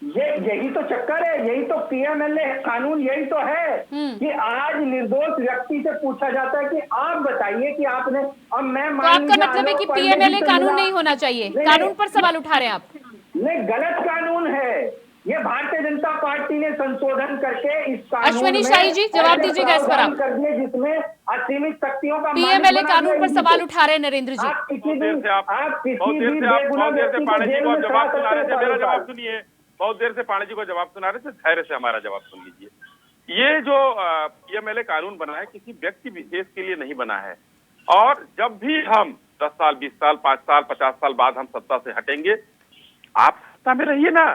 Speaker 5: यही तो चक्कर है, यही तो पीएमएलए कानून यही तो है कि आज निर्दोष व्यक्ति से पूछा जाता है कि आप बताइए कि आपने, अब मैं
Speaker 1: तो आपका मतलब है कि पीएमएलए कानून नहीं होना चाहिए, कानून पर सवाल उठा रहे हैं आप?
Speaker 5: नहीं, गलत कानून है ये। भारतीय जनता पार्टी ने संशोधन करके इस कानून
Speaker 1: अश्विनी शाही जी, जवाब दीजिएगा इस पर आप।
Speaker 5: कर दिए जिसमें असीमित शक्तियों का
Speaker 1: पीएमएलए कानून पर सवाल उठा रहे हैं नरेंद्र जी।
Speaker 5: आप किसी
Speaker 3: बहुत देर
Speaker 5: भी
Speaker 3: से आप
Speaker 5: आप किसी
Speaker 3: बहुत देर
Speaker 5: भी
Speaker 3: से आप
Speaker 5: बेगुनाह
Speaker 3: बहुत देर से
Speaker 5: व्यक्ति को
Speaker 3: पांडे जी
Speaker 5: जेल
Speaker 3: को
Speaker 5: में
Speaker 3: जवाब
Speaker 5: चढ़ा
Speaker 3: सुना रहे थे।
Speaker 5: सकते हैं
Speaker 3: मेरा जवाब
Speaker 5: सालों
Speaker 3: सुनिए, बहुत देर से पांडे जी को जवाब सुना रहे थे, धैर्य से हमारा जवाब सुन लीजिए। ये जो पीएमएलए कानून बना है किसी व्यक्ति विशेष के लिए नहीं बना है, और जब भी हम 10 साल 20 साल 5 साल 50 साल बाद हम सत्ता से हटेंगे, आप सत्ता में रहिए ना,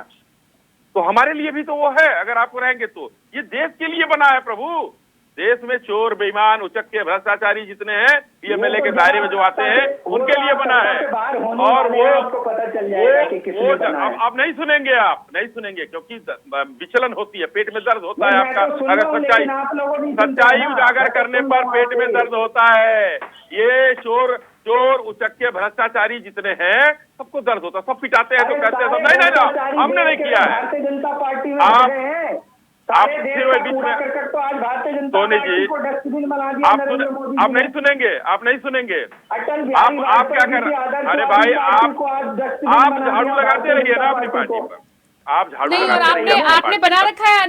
Speaker 3: तो हमारे लिए भी तो वो है। अगर आप रहेंगे तो ये देश के लिए बना है प्रभु। देश में चोर बेईमान उचक्के भ्रष्टाचारी जितने हैं पीएमएलए के दायरे में जो आते हैं उनके लिए बना है। और वो
Speaker 5: आपको पता चल जाएगा कि किसने बना है।
Speaker 3: आप नहीं सुनेंगे, आप नहीं सुनेंगे, क्योंकि विचलन होती है, पेट में दर्द होता है आपका। अगर सच्चाई उजागर करने पर पेट में दर्द होता है। ये चोर उचक्के भ्रष्टाचारी जितने हैं सबको दर्द होता है, सब पिटाते हैं तो कहते हैं सब नहीं, हमने नहीं किया है।
Speaker 5: भारतीय जनता पार्टी में
Speaker 3: आप
Speaker 5: सारे
Speaker 3: आप
Speaker 5: देश
Speaker 3: फिर
Speaker 5: का
Speaker 3: वही बीच
Speaker 5: कूड़ा
Speaker 3: में
Speaker 5: करकट तो आज भारतीय जनता
Speaker 3: सोनी
Speaker 5: पार्टी
Speaker 3: जी,
Speaker 5: को डस्टबिन में ला दिया
Speaker 3: आप
Speaker 5: नरेंद्र मोदी जी
Speaker 3: आप
Speaker 5: ने।
Speaker 3: नहीं सुनेंगे, आप नहीं सुनेंगे।
Speaker 5: अटल बिहारी
Speaker 3: आप क्या
Speaker 5: वाजपेयी
Speaker 3: कर
Speaker 5: की आदर्शवादी
Speaker 3: अरे भाई,
Speaker 5: पार्टी को आज डस्टबिन
Speaker 3: आप
Speaker 5: बना
Speaker 3: झाड़ू
Speaker 5: दिया
Speaker 3: लगाते
Speaker 5: भारतीय
Speaker 3: रहिए ना
Speaker 5: जनता
Speaker 3: अपनी पार्टी
Speaker 5: को।
Speaker 3: पर, आप झाड़ू
Speaker 1: नहीं, और
Speaker 3: लगाते
Speaker 1: आपने
Speaker 3: रहिए अपनी
Speaker 1: आपने
Speaker 3: पार्टी
Speaker 1: बना
Speaker 3: पर।
Speaker 1: रखा है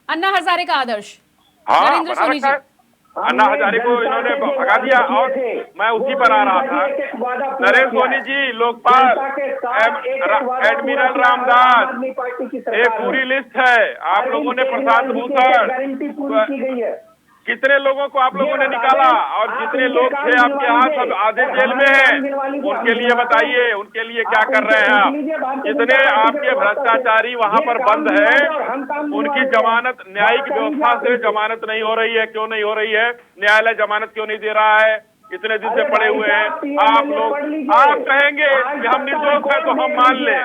Speaker 1: अन्ना हजारे का आदर्श,
Speaker 3: हाँ,
Speaker 1: नरेंद्र
Speaker 3: बना
Speaker 1: सोनी
Speaker 3: रखा
Speaker 1: जी।
Speaker 3: है। अन्ना हजारे को इन्होंने भगा दिया और मैं उसी पर आ रहा था। नरेंद्र सोनी जी, लोकपाल, एडमिरल रामदास, एक पूरी लिस्ट है। आप लोगों ने प्रशांत भूषण,
Speaker 5: गारंटी पूरी की गई है।
Speaker 3: कितने लोगों को आप लोगों ने निकाला और जितने लोग थे आपके यहाँ सब आधे जेल में हैं, उनके लिए बताइए, उनके लिए क्या कर रहे हैं आप? जितने आपके भ्रष्टाचारी वहाँ पर बंद है, उनकी जमानत न्यायिक व्यवस्था से जमानत नहीं हो रही है। क्यों नहीं हो रही है? न्यायालय जमानत क्यों नहीं दे रहा है? इतने दिन से पड़े हुए हैं। आप लोग, आप कहेंगे कि हम निर्दोष हैं तो हम मान लें,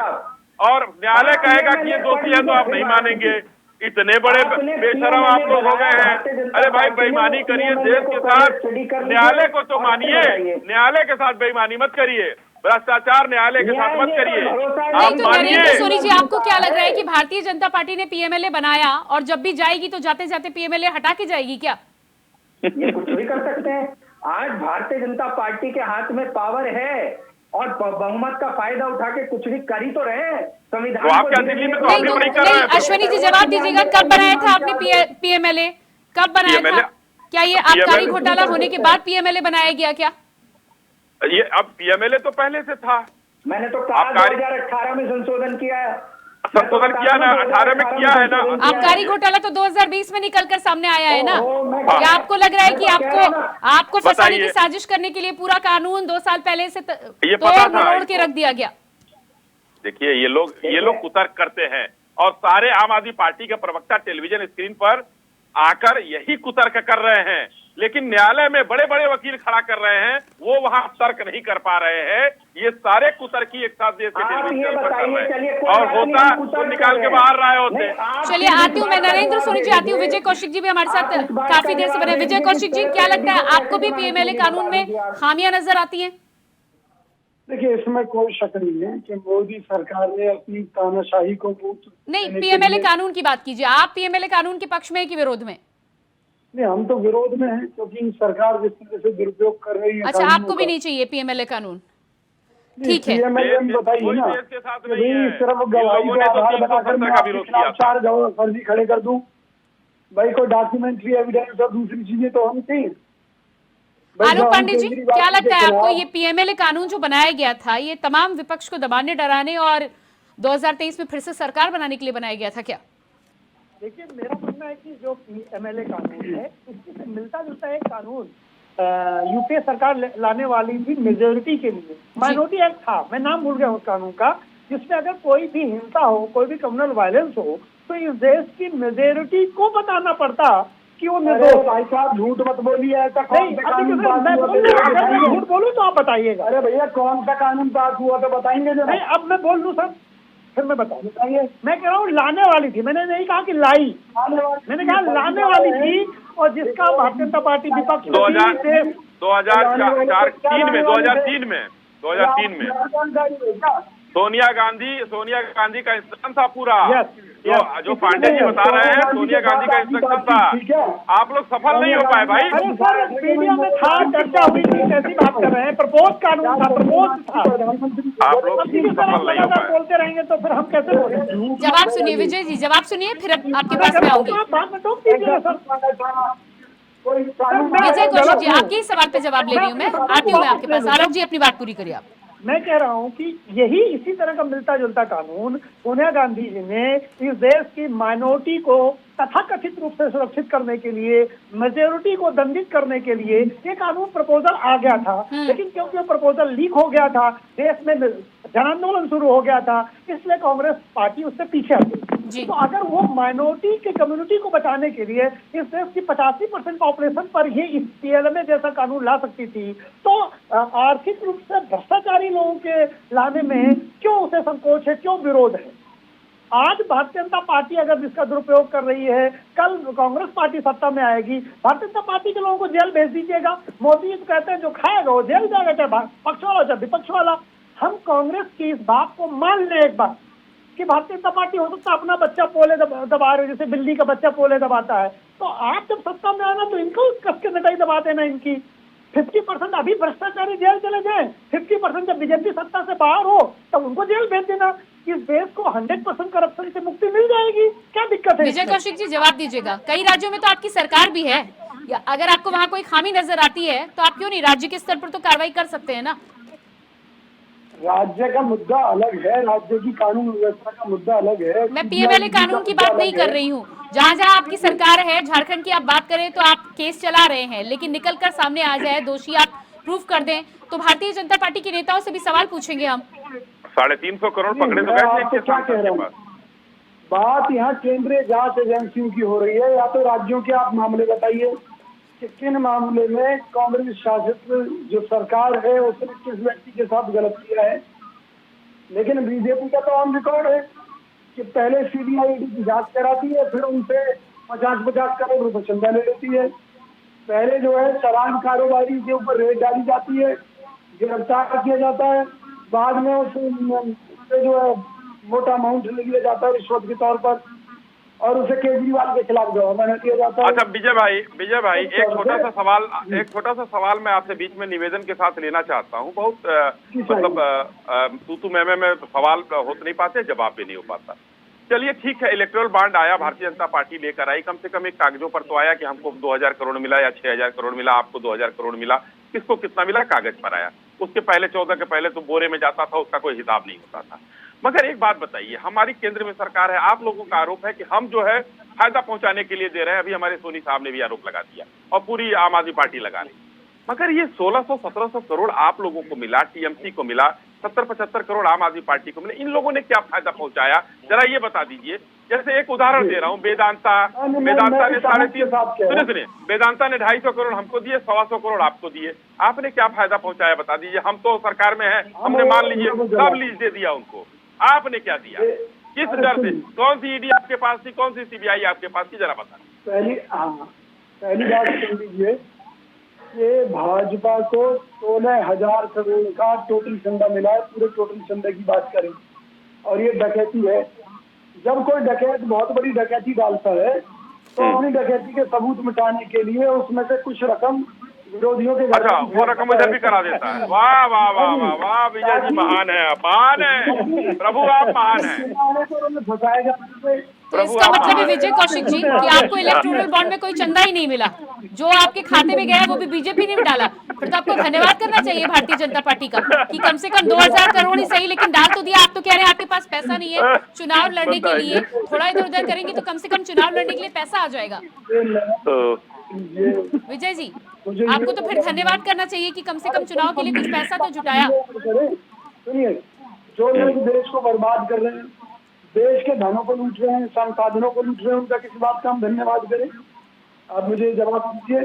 Speaker 3: और न्यायालय कहेगा कि ये दोषी है तो आप नहीं मानेंगे। इतने बड़े बेशरम आप लोग हो गए हैं। अरे भाई, बेईमानी करिए देश के साथ, न्यायालय को तो मानिए, न्यायालय के साथ बेईमानी मत करिए, भ्रष्टाचार न्यायालय के साथ मत करिए।
Speaker 1: नहीं
Speaker 3: आप
Speaker 1: तो नरेंद्र सोनी
Speaker 3: मानिए।
Speaker 1: जी, आपको क्या लग रहा है कि भारतीय जनता पार्टी ने पीएमएलए बनाया और जब भी जाएगी तो जाते जाते पीएमएलए हटा के जाएगी क्या?
Speaker 5: ये कुछ भी कर सकते हैं। आज भारतीय जनता पार्टी के हाथ में पावर है और बहुमत का फायदा उठा के कुछ भी कर ही तो रहे हैं। संविधान
Speaker 3: तो आप
Speaker 5: को
Speaker 3: क्या
Speaker 5: धीरे
Speaker 3: दिल्ली में
Speaker 5: धीरे
Speaker 3: तो आपने नहीं कर रहे
Speaker 1: नहीं,
Speaker 3: हैं?
Speaker 1: अश्विनी जी जवाब दीजिएगा, कब बनाया था आपने पीएमएलए? कब बनाया था? क्या ये आबकारी घोटाला होने के बाद पीएमएलए बनाया गया क्या?
Speaker 3: ये अब पीएमएलए तो पहले से था।
Speaker 5: मैंने तो कहा 2018 में संशोधन किया है।
Speaker 3: संशोधन किया ना, 18 में किया है ना।
Speaker 1: आबकारी घोटाला तो 2020 में निकलकर सामने आया है ना। क्या आपको लग रहा है कि आपको फंसाने की साजिश करने के लिए पूरा कानून 2 साल पहले से तोड़ मरोड़ के रख दिया गया?
Speaker 3: देखिए, ये लोग कुतर्क करते हैं और सारे आम आदमी पार्टी के प्रवक्ता टेलीविजन स्क्रीन पर आकर यही कुतर्क कर रहे हैं, लेकिन न्यायालय में बड़े बड़े वकील खड़ा कर रहे हैं, वो वहां तर्क नहीं कर पा रहे हैं। ये सारे कुतर्की एक साथ देश के टेलीविजन पर कर रहे हैं, और होता तो निकाल के बाहर रहे होते।
Speaker 1: चलिए, आती हूँ मैं, नरेंद्र सोनी जी आती हूँ। विजय कौशिक जी भी हमारे साथ काफी देर से बने। विजय कौशिक जी, क्या लगता है आपको भी पीएमएलए कानून में खामियां नजर आती हैं?
Speaker 4: देखिए, इसमें कोई शक नहीं है कि मोदी सरकार ने अपनी तानाशाही को
Speaker 1: नहीं, पीएमएलए कानून की बात कीजिए। आप पीएमएलए कानून के पक्ष में है कि विरोध में?
Speaker 4: नहीं, हम तो विरोध में हैं, क्योंकि सरकार जिस तरह से दुरुपयोग कर रही है।
Speaker 1: अच्छा, आपको भी नहीं चाहिए पीएमएलए कानून? ठीक है,
Speaker 4: बताइए ना, सिर्फ गवाही को आधार बनाकर मैं आपके खिलाफ 4 फर्जी खड़े कर दूं? भाई, कोई डॉक्यूमेंट्री एविडेंस और दूसरी चीजें तो होनी चाहिए।
Speaker 1: आलोक पांडे जी, क्या लगता है आपको ये पीएमएलए कानून जो बनाया गया था, ये तमाम विपक्ष को दबाने, डराने और 2023 में फिर से सरकार बनाने के लिए बनाया गया था क्या?
Speaker 6: देखिए, मेरा मानना है कि जो पीएमएलए कानून है, इससे मिलता जुलता एक कानून यूपीए सरकार लाने वाली थी मेजोरिटी के लिए। माइनॉरिटी एक्ट था, मैं नाम भूल गया उस कानून का, जिसमें अगर कोई भी हिंसा हो, कोई भी कम्युनल वायलेंस हो, तो इस देश की मेजोरिटी को बताना पड़ता कि वो निर्दोष। भाई साहब, झूठ मत बोलिए। ऐसा कौन सा कानून पास हुआ? अगर मैं झूठ बोलूं तो आप बताइएगा। अरे भैया, कौन सा कानून पास हुआ तो बताएंगे जो। नहीं, अब मैं बोल दूं सर, फिर मैं बताइए। मैं कह रहा हूँ लाने वाली थी, मैंने नहीं कहा कि लाई, मैंने कहा लाने वाली थी, और जिसका भारतीय जनता पार्टी विपक्ष
Speaker 3: 2003 में सोनिया गांधी का इंस्ट्रक्शन था पूरा। जो पांडे जी बता रहे हैं, सोनिया गांधी का इंस्ट्रक्शन था। आप लोग सफल नहीं हो पाए भाई।
Speaker 6: अरे सर, मीडिया में था, चर्चा हुई थी, कैसी बात कर रहे हैं? प्रपोज कानून था, प्रपोज था।
Speaker 3: आप लोग सफल नहीं हो पाए।
Speaker 6: बोलते रहेंगे तो फिर हम कैसे बोलेंगे?
Speaker 1: जवाब सुनिए विजय जी, जवाब सुनिए, फिर आपके पास में आऊंगी। विजय कौशिक जी, आपके ही सवाल पे जवाब ले रही हूँ मैं, आती हूँ मैं आपके पास। आलोक जी, अपनी बात पूरी करिए आप।
Speaker 6: मैं कह रहा हूं कि यही इसी तरह का मिलता जुलता कानून सोनिया गांधी जी ने इस देश की माइनॉरिटी को तथाकथित रूप से सुरक्षित करने के लिए, मेजोरिटी को दंडित करने के लिए ये कानून प्रपोजल आ गया था। लेकिन क्योंकि वो प्रपोजल लीक हो गया था, देश में जन आंदोलन शुरू हो गया था, इसलिए कांग्रेस पार्टी उससे पीछे हटी। तो अगर वो माइनॉरिटी के कम्युनिटी को बचाने के लिए इस देश की 85% पॉपुलेशन पर ये इस पीएलएमए जैसा कानून ला सकती थी, तो आर्थिक रूप से भ्रष्टाचारी लोगों के लाने में क्यों उसे संकोच है, क्यों विरोध है? आज भारतीय जनता पार्टी अगर इसका दुरुपयोग कर रही है, कल कांग्रेस पार्टी सत्ता में आएगी, भारतीय जनता पार्टी के लोगों को जेल भेज दीजिएगा। मोदी जी कहते हैं जो खाएगा वो जेल जाएगा, चाहे पक्ष वाला चाहे विपक्ष वाला। हम कांग्रेस की इस बात को मान लें एक बार कि भारतीय जनता पार्टी हो सकता है अपना बच्चा पोले दबा रहे, जैसे बिल्ली का बच्चा पोले दबाता है, तो आप जब सत्ता में आना तो इनको कस के नटाई दबा देना। इनकी 50% अभी भ्रष्टाचारी जेल चले जाए, 50% जब बीजेपी सत्ता से बाहर हो तब उनको जेल भेज देना। इस देश को 100% करप्शन से मुक्ति मिल जाएगी, क्या दिक्कत है?
Speaker 1: विजय कौशिक जी जवाब दीजिएगा, कई राज्यों में तो आपकी सरकार भी है, या अगर आपको वहाँ कोई खामी नजर आती है तो आप क्यों नहीं राज्य के स्तर पर तो कार्रवाई कर सकते हैं ना?
Speaker 4: राज्य का मुद्दा अलग है, राज्य की कानून व्यवस्था का मुद्दा अलग है।
Speaker 1: मैं पीएमएलए कानून की बात नहीं कर रही हूँ। जहाँ जहाँ आपकी सरकार है, झारखंड की आप बात करें तो आप केस चला रहे हैं, लेकिन निकल कर सामने आ जाए, दोषी आप प्रूफ कर दें, तो भारतीय जनता पार्टी के नेताओं से भी सवाल पूछेंगे हम।
Speaker 3: 350 करोड़ पकड़े तो
Speaker 4: आपको क्या कह रहा हूँ, बात यहाँ केंद्रीय जांच एजेंसियों की हो रही है, या तो राज्यों के आप मामले बताइए कि किन मामले में कांग्रेस शासित जो सरकार है उसने किस व्यक्ति के साथ गलत किया है। लेकिन बीजेपी का तो ऑन रिकॉर्ड है कि पहले सीबीआई की जांच कराती है, फिर उनसे 50-50 करोड़ रुपए चंदा ले लेती है। पहले जो है शराब कारोबारी के ऊपर रेड डाली जाती है, गिरफ्तार किया जाता है, बाद में उसे जो है मोटा अमाउंट ले लिया जाता है रिश्वत के तौर पर, और उसे केजरीवाल के खिलाफ जवाब दिया जाता है।
Speaker 3: अच्छा विजय भाई एक छोटा सा सवाल मैं आपसे बीच में निवेदन के साथ लेना चाहता हूँ। बहुत मतलब तू मैं सवाल हो तो नहीं पाते, जवाब भी नहीं हो पाता। चलिए ठीक है, इलेक्टोरल बॉन्ड आया, भारतीय जनता पार्टी लेकर आई, कम से कम एक कागजों पर तो आया कि हमको 2000 करोड़ मिला या 6000 करोड़ मिला, आपको 2000 करोड़ मिला, किसको कितना मिला कागज पर आया। उसके पहले 14 के पहले तो बोरे में जाता था, उसका कोई हिसाब नहीं होता था। मगर एक बात बताइए, हमारी केंद्र में सरकार है, आप लोगों का आरोप है कि हम जो है फायदा पहुंचाने के लिए दे रहे हैं। अभी हमारे सोनी साहब ने भी आरोप लगा दिया और पूरी आम आदमी पार्टी लगा रही। मगर ये 1600-1700 करोड़ आप लोगों को मिला, टीएमसी को मिला, 70-75 करोड़ आम आदमी पार्टी को मिले, इन लोगों ने क्या फायदा पहुंचाया जरा ये बता दीजिए। जैसे एक उदाहरण दे रहा हूँ, वेदांता ने 3.5 सुनिए, वेदांता ने 250 करोड़ हमको दिए, 125 करोड़ आपको दिए, आपने क्या फायदा पहुंचाया बता दीजिए। हम तो सरकार में है, हमने मान लीजिए सब लीज दे दिया उनको, आपने क्या दिया, किस डर से, कौन सी ईडी आपके पास थी, कौन सी सीबीआई आपके पास थी, जरा बता।
Speaker 4: पहली बात सुन लीजिए कि भाजपा को 16,000 करोड़ का टोटल चंदा मिला है, पूरे टोटल चंदे की बात करें, और ये डकैती है। जब कोई डकैत बहुत बड़ी डकैती डालता है तो अपनी डकैती के सबूत मिटाने के लिए उसमें से कुछ रकम विरोधियों के,
Speaker 3: अच्छा वो रकम इधर भी करा देता है। वाह वाह वाह वाह वाह, विजय जी महान है, महान है प्रभु, आप महान है।
Speaker 4: फंसाएगा
Speaker 1: तो इसका मतलब है विजय कौशिक जी कि आपको इलेक्टोरल बॉन्ड में कोई चंदा ही नहीं मिला, जो आपके खाते में गया वो भी बीजेपी ने डाला। फिर तो आपको धन्यवाद करना चाहिए भारतीय जनता पार्टी का कि कम से कम 2000 करोड़ ही सही, लेकिन डाल तो दिया। आप तो कह रहे हैं आपके पास पैसा नहीं है चुनाव लड़ने के लिए, थोड़ा इधर उधर करेंगे तो कम से कम चुनाव लड़ने के लिए पैसा आ जाएगा। विजय जी आपको तो फिर धन्यवाद करना चाहिए कि कम से कम चुनाव के लिए कुछ पैसा तो जुटाया।
Speaker 4: सुनिए, जो लोग देश को बर्बाद कर रहे हैं, देश के धनों को लूट रहे हैं, संसाधनों को लूट रहे हैं, उनका किसी बात का हम धन्यवाद करें। आप मुझे जवाब दीजिए,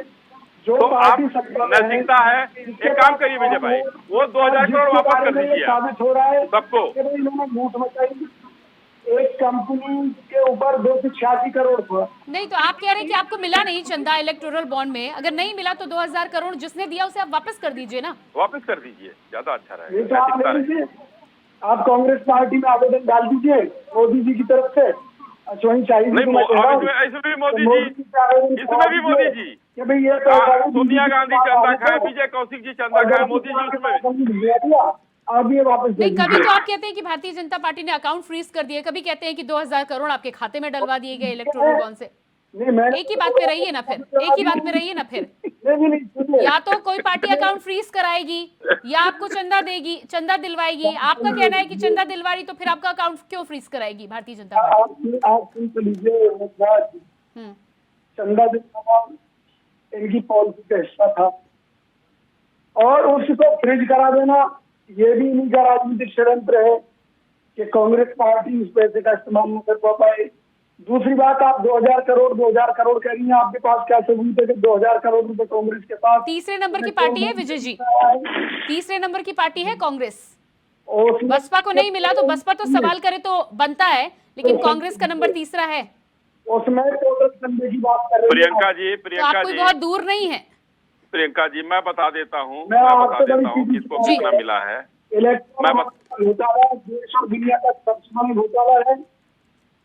Speaker 4: जो
Speaker 3: तो
Speaker 4: पार्टी
Speaker 3: नैतिकता है, एक काम करिए विजय भाई, वो 2000 करोड़ वापस कर दीजिए।
Speaker 4: साबित हो रहा है
Speaker 3: सबको
Speaker 4: इन्होंने लूट मचाई, एक कंपनी के ऊपर 286 करोड़ था।
Speaker 1: नहीं तो आप कह रहे हैं कि आपको मिला नहीं चंदा इलेक्टोरल बॉन्ड में, अगर नहीं मिला तो 2000 करोड़ जिसने दिया उसे आप वापस कर दीजिए ना।
Speaker 3: वापस कर दीजिए, ज्यादा अच्छा रहेगा।
Speaker 4: ये तो आप ले लीजिए, आप कांग्रेस पार्टी में आवेदन डाल दीजिए मोदी जी की तरफ से। अच्छा वही चाहिए
Speaker 3: नहीं, इसमें भी मोदी जी, इसमें भी मोदी जी
Speaker 4: कि भाई ये तो
Speaker 3: सोनिया गांधी चंदा खाए, विजय कौशिक जी चंदा खाए, मोदी जी उसमें
Speaker 4: आप ये वापस
Speaker 1: नहीं। कभी तो आप कहते हैं कि भारतीय जनता पार्टी ने अकाउंट फ्रीज कर दिए, कभी कहते हैं कि 2000 करोड़ आपके खाते में डलवा दिए गए इलेक्टोरल बॉन्ड से। एक ही बात पे रहिए ना फिर, एक ही बात पे रहिए ना फिर। या तो कोई पार्टी अकाउंट फ्रीज कराएगी या आपको चंदा देगी, चंदा दिलवाएगी। आपका कहना है कि चंदा दिलवा रही, तो फिर आपका अकाउंट क्यों फ्रीज कराएगी भारतीय जनता पार्टी?
Speaker 4: आप सुन तो लीजिए, चंदा दिलवाना इनकी पॉलिसी का हिस्सा था, और उसको फ्रीज करा देना ये भी इन्हीं का राजनीतिक षड्यंत्र है कि कांग्रेस पार्टी इस पैसे का इस्तेमाल न कर पाए। दूसरी बात, आप 2000 करोड़ कह रही हैं, आपके पास क्या सबूत है कि 2000 करोड़ रुपए कांग्रेस के पास?
Speaker 1: तीसरे नंबर की पार्टी है विजय जी, तीसरे नंबर की पार्टी है कांग्रेस। बसपा को नहीं मिला तो बसपा तो सवाल करे तो बनता है, लेकिन कांग्रेस का नंबर तीसरा है।
Speaker 4: उसमें टोटल चंदे की बात कर रहे हैं
Speaker 3: प्रियंका जी,
Speaker 1: तो आप कोई बहुत दूर नहीं है।
Speaker 3: प्रियंका जी मैं बता देता हूँ
Speaker 4: मैं आपको
Speaker 3: किसको कितना मिला है।
Speaker 4: घोटाला देश और दुनिया का सबसे बड़ा घोटाला है।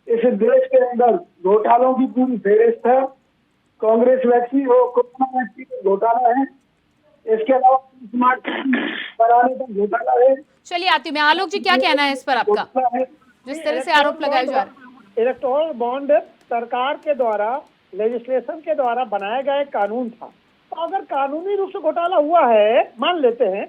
Speaker 4: इस देश के अंदर घोटालों की पूरी फेहरिस्त है। कांग्रेस वैक्सीन हो, कोरोना वैक्सीन का घोटाला है। इसके अलावा स्मार्ट बनाने का घोटाला है।
Speaker 1: चलिए आती हूँ मैं। आलोक जी, क्या कहना है इस पर आपका, जिस तरह से आरोप लगाए जा रहे हैं?
Speaker 6: इलेक्टोरल बॉन्ड सरकार के द्वारा, लेजिस्लेशन के द्वारा बनाया गया एक कानून था। तो अगर कानूनी रूप से घोटाला हुआ है, मान लेते हैं,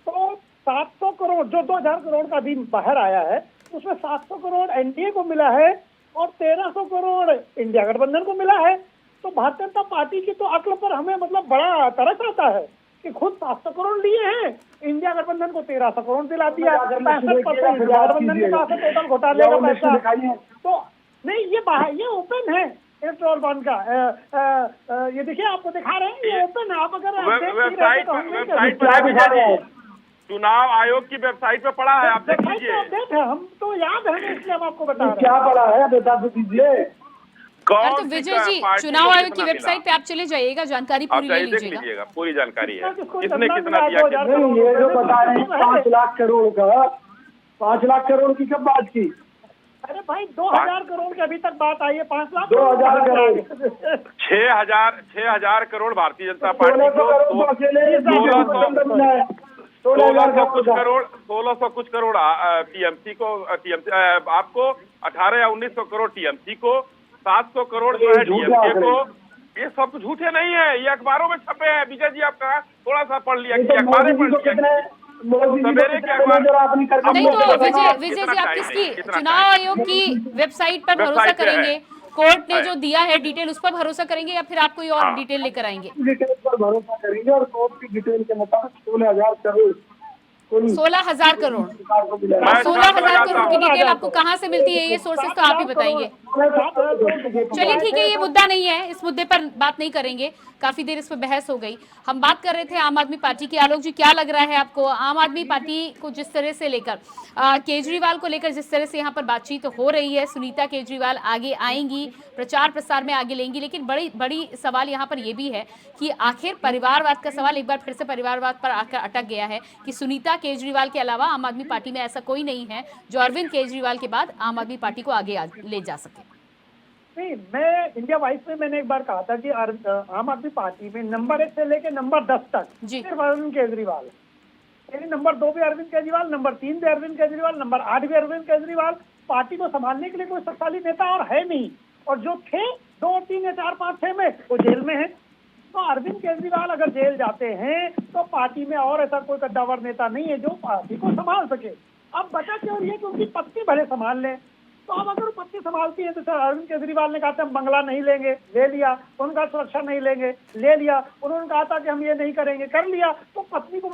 Speaker 6: तो 700 करोड़ जो 2000 करोड़ का भी बाहर आया है, उसमें 700 करोड़ एनडीए को मिला है और 1300 करोड़ इंडिया गठबंधन को मिला है। तो भारतीय जनता पार्टी की तो अक्ल पर हमें मतलब बड़ा तरस आता है कि खुद 700 करोड़ लिए हैं, इंडिया गठबंधन को 1300 करोड़ दिला दिया। 65% इंडिया गठबंधन के पास टोटल घोटाले का पैसा। तो नहीं, ये ओपन है इलेक्टोरल बॉन्ड का। ये देखिए, आपको दिखा रहे हैं, ये ओपन है। आप अगर
Speaker 3: चुनाव आयोग की वेबसाइट पे पड़ा है, आप देख लीजिए।
Speaker 6: अपडेट है, हम तो याद है, इसलिए हम आपको बता रहे हैं।
Speaker 4: क्या पड़ा है बता दीजिए।
Speaker 1: तो विजय जी, चुनाव आयोग की वेबसाइट पे आप चले जाइएगा, जानकारी पूरी ले लीजिएगा।
Speaker 3: पूरी जानकारी है, किसने कितना दिया।
Speaker 4: ये जो बता रहे हैं 5 लाख करोड़ का, 5 लाख करोड़ की कब बात की?
Speaker 6: अरे भाई 2000 करोड़ की अभी तक बात आई है। 5 लाख
Speaker 4: 2000 करोड़
Speaker 3: 6,000 करोड़ भारतीय जनता पार्टी को, 1600 कुछ करोड़ टीएमसी को, आपको 18 या 1900 करोड़ टीएमसी को, 700 करोड़ जो है डीएमके को। ये सब झूठे नहीं है, ये अखबारों में छपे हैं। विजय जी, आपका थोड़ा सा पढ़ लिया, अखबारें पढ़ लिया सवेरे के अखबार।
Speaker 1: नहीं तो विजय जी, आप किसकी चुनाव आयोग की वेबसाइट पर भरोसा करेंगे? कोर्ट ने जो दिया है डिटेल, उस पर भरोसा करेंगे या फिर आप कोई और डिटेल लेकर आएंगे?
Speaker 4: डिटेल पर भरोसा करेंगे और कोर्ट की डिटेल के मुताबिक 16,000 करोड़
Speaker 1: 16,000 करोड़ 16,000 करोड़ की डिटेल आपको कहाँ से मिलती है? ये सोर्सेस तो आप ही बताएंगे। चलिए ठीक है, ये मुद्दा नहीं है, इस मुद्दे पर बात नहीं करेंगे। काफी देर इस पर बहस हो गई। हम बात कर रहे थे आम आदमी पार्टी की। आलोक जी, क्या लग रहा है आपको, आम आदमी पार्टी को जिस तरह से लेकर, केजरीवाल को लेकर जिस तरह से यहाँ पर बातचीत हो रही है, सुनीता केजरीवाल आगे आएंगी, प्रचार प्रसार में आगे लेंगी, लेकिन बड़ी सवाल यहाँ पर यह भी है कि आखिर परिवारवाद का सवाल एक बार फिर से परिवारवाद पर आकर अटक गया है कि सुनीता केजरीवाल के अलावा आम आदमी पार्टी में ऐसा कोई नहीं है जो अरविंद केजरीवाल के बाद आम आदमी पार्टी को आगे ले जा सके।
Speaker 6: नहीं, मैं इंडिया वाइस में मैंने एक बार कहा था कि आम आदमी पार्टी में नंबर 1 से लेकर नंबर 10 तक सिर्फ अरविंद केजरीवाल, यानी नंबर 2 भी अरविंद केजरीवाल, नंबर 3 भी अरविंद केजरीवाल, नंबर 8 भी अरविंद केजरीवाल। पार्टी को संभालने के लिए कोई शक्तिशाली नेता और है नहीं, और जो थे 2, 3, 4, 5, 6 में वो जेल में है। तो अरविंद केजरीवाल अगर जेल जाते हैं तो पार्टी में और ऐसा कोई कद्दावर नेता नहीं है जो पार्टी को संभाल सके। अब बचा केवल ये कि उनकी पत्नी भले संभाल लें। तो अब अगर पत्नी संभालती है तो सर, अरविंद केजरीवाल ने कहा था हम बंगला नहीं लेंगे, ले लिया। उनका सुरक्षा नहीं लेंगे, ले लिया। उन्होंने कहा था कि हम ये नहीं करेंगे, कर लिया। तो पत्नी को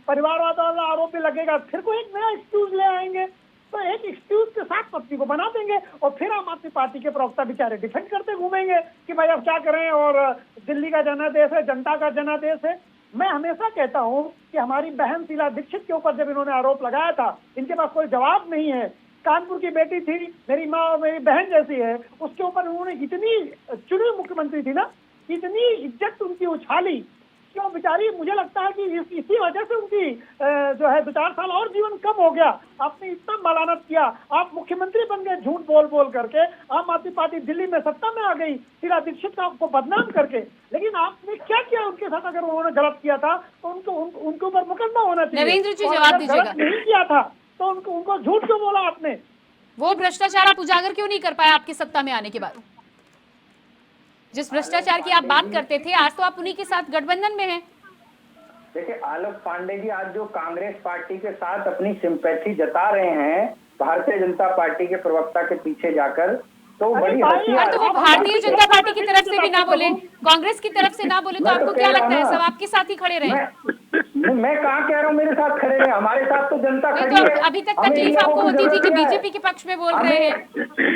Speaker 6: परिवारवाद वाला आरोप भी लगेगा, फिर कोई एक नया एक्सक्यूज ले आएंगे। तो एक एक्सक्यूज के साथ पत्नी को बना देंगे और फिर आम आदमी पार्टी के प्रवक्ता बेचारे डिफेंड करते घूमेंगे कि भाई अब क्या करें, और दिल्ली का जनादेश है, जनता का जनादेश है। मैं हमेशा कहता हूं कि हमारी बहन शीला दीक्षित के ऊपर जब इन्होंने आरोप लगाया था, इनके पास कोई जवाब नहीं है। कानपुर की बेटी थी, मेरी माँ और मेरी बहन जैसी है, उसके ऊपर उन्होंने इतनी, चुनी मुख्यमंत्री थी ना, इतनी इज्जत उनकी उछाली क्यों बेचारी। मुझे लगता है कि इसी वजह से उनकी जो है 2-4 साल और जीवन कम हो गया। आपने इतना मलानत किया, आप मुख्यमंत्री बन गए झूठ बोल बोल करके। आम आदमी पार्टी दिल्ली में सत्ता में आ गई शीला दीक्षित का आपको बदनाम करके। लेकिन आपने क्या किया उनके साथ? अगर उन्होंने गलत किया था तो उनके ऊपर मुकदमा होना चाहिए।
Speaker 1: नरेंद्र जी, जवाब दीजिएगा।
Speaker 6: नहीं किया था तो उनको झूठ क्यों बोला आपने?
Speaker 1: वो भ्रष्टाचार आप उजागर क्यों नहीं कर पाए आपकी सत्ता में आने के बाद? जिस भ्रष्टाचार की आप बात करते थे, आज तो आप उन्हीं के साथ गठबंधन में हैं।
Speaker 5: देखिए आलोक पांडे जी, आज जो कांग्रेस पार्टी के साथ अपनी सिंपैथी जता रहे हैं भारतीय जनता पार्टी के प्रवक्ता के पीछे जाकर, तो बड़ी हंसी।
Speaker 1: तो वो भारतीय जनता पार्टी की तरफ से भी ना बोले, कांग्रेस की तरफ से ना बोले, तो आपको क्या लगता है सब आपके साथ ही खड़े रहे?
Speaker 5: मैं कहाँ कह रहा हूँ मेरे साथ खड़े रहे, हमारे साथ तो जनता खड़ी है।
Speaker 1: तो अभी तक तकलीफ आपको होती थी कि बीजेपी के पक्ष में बोल रहे हैं।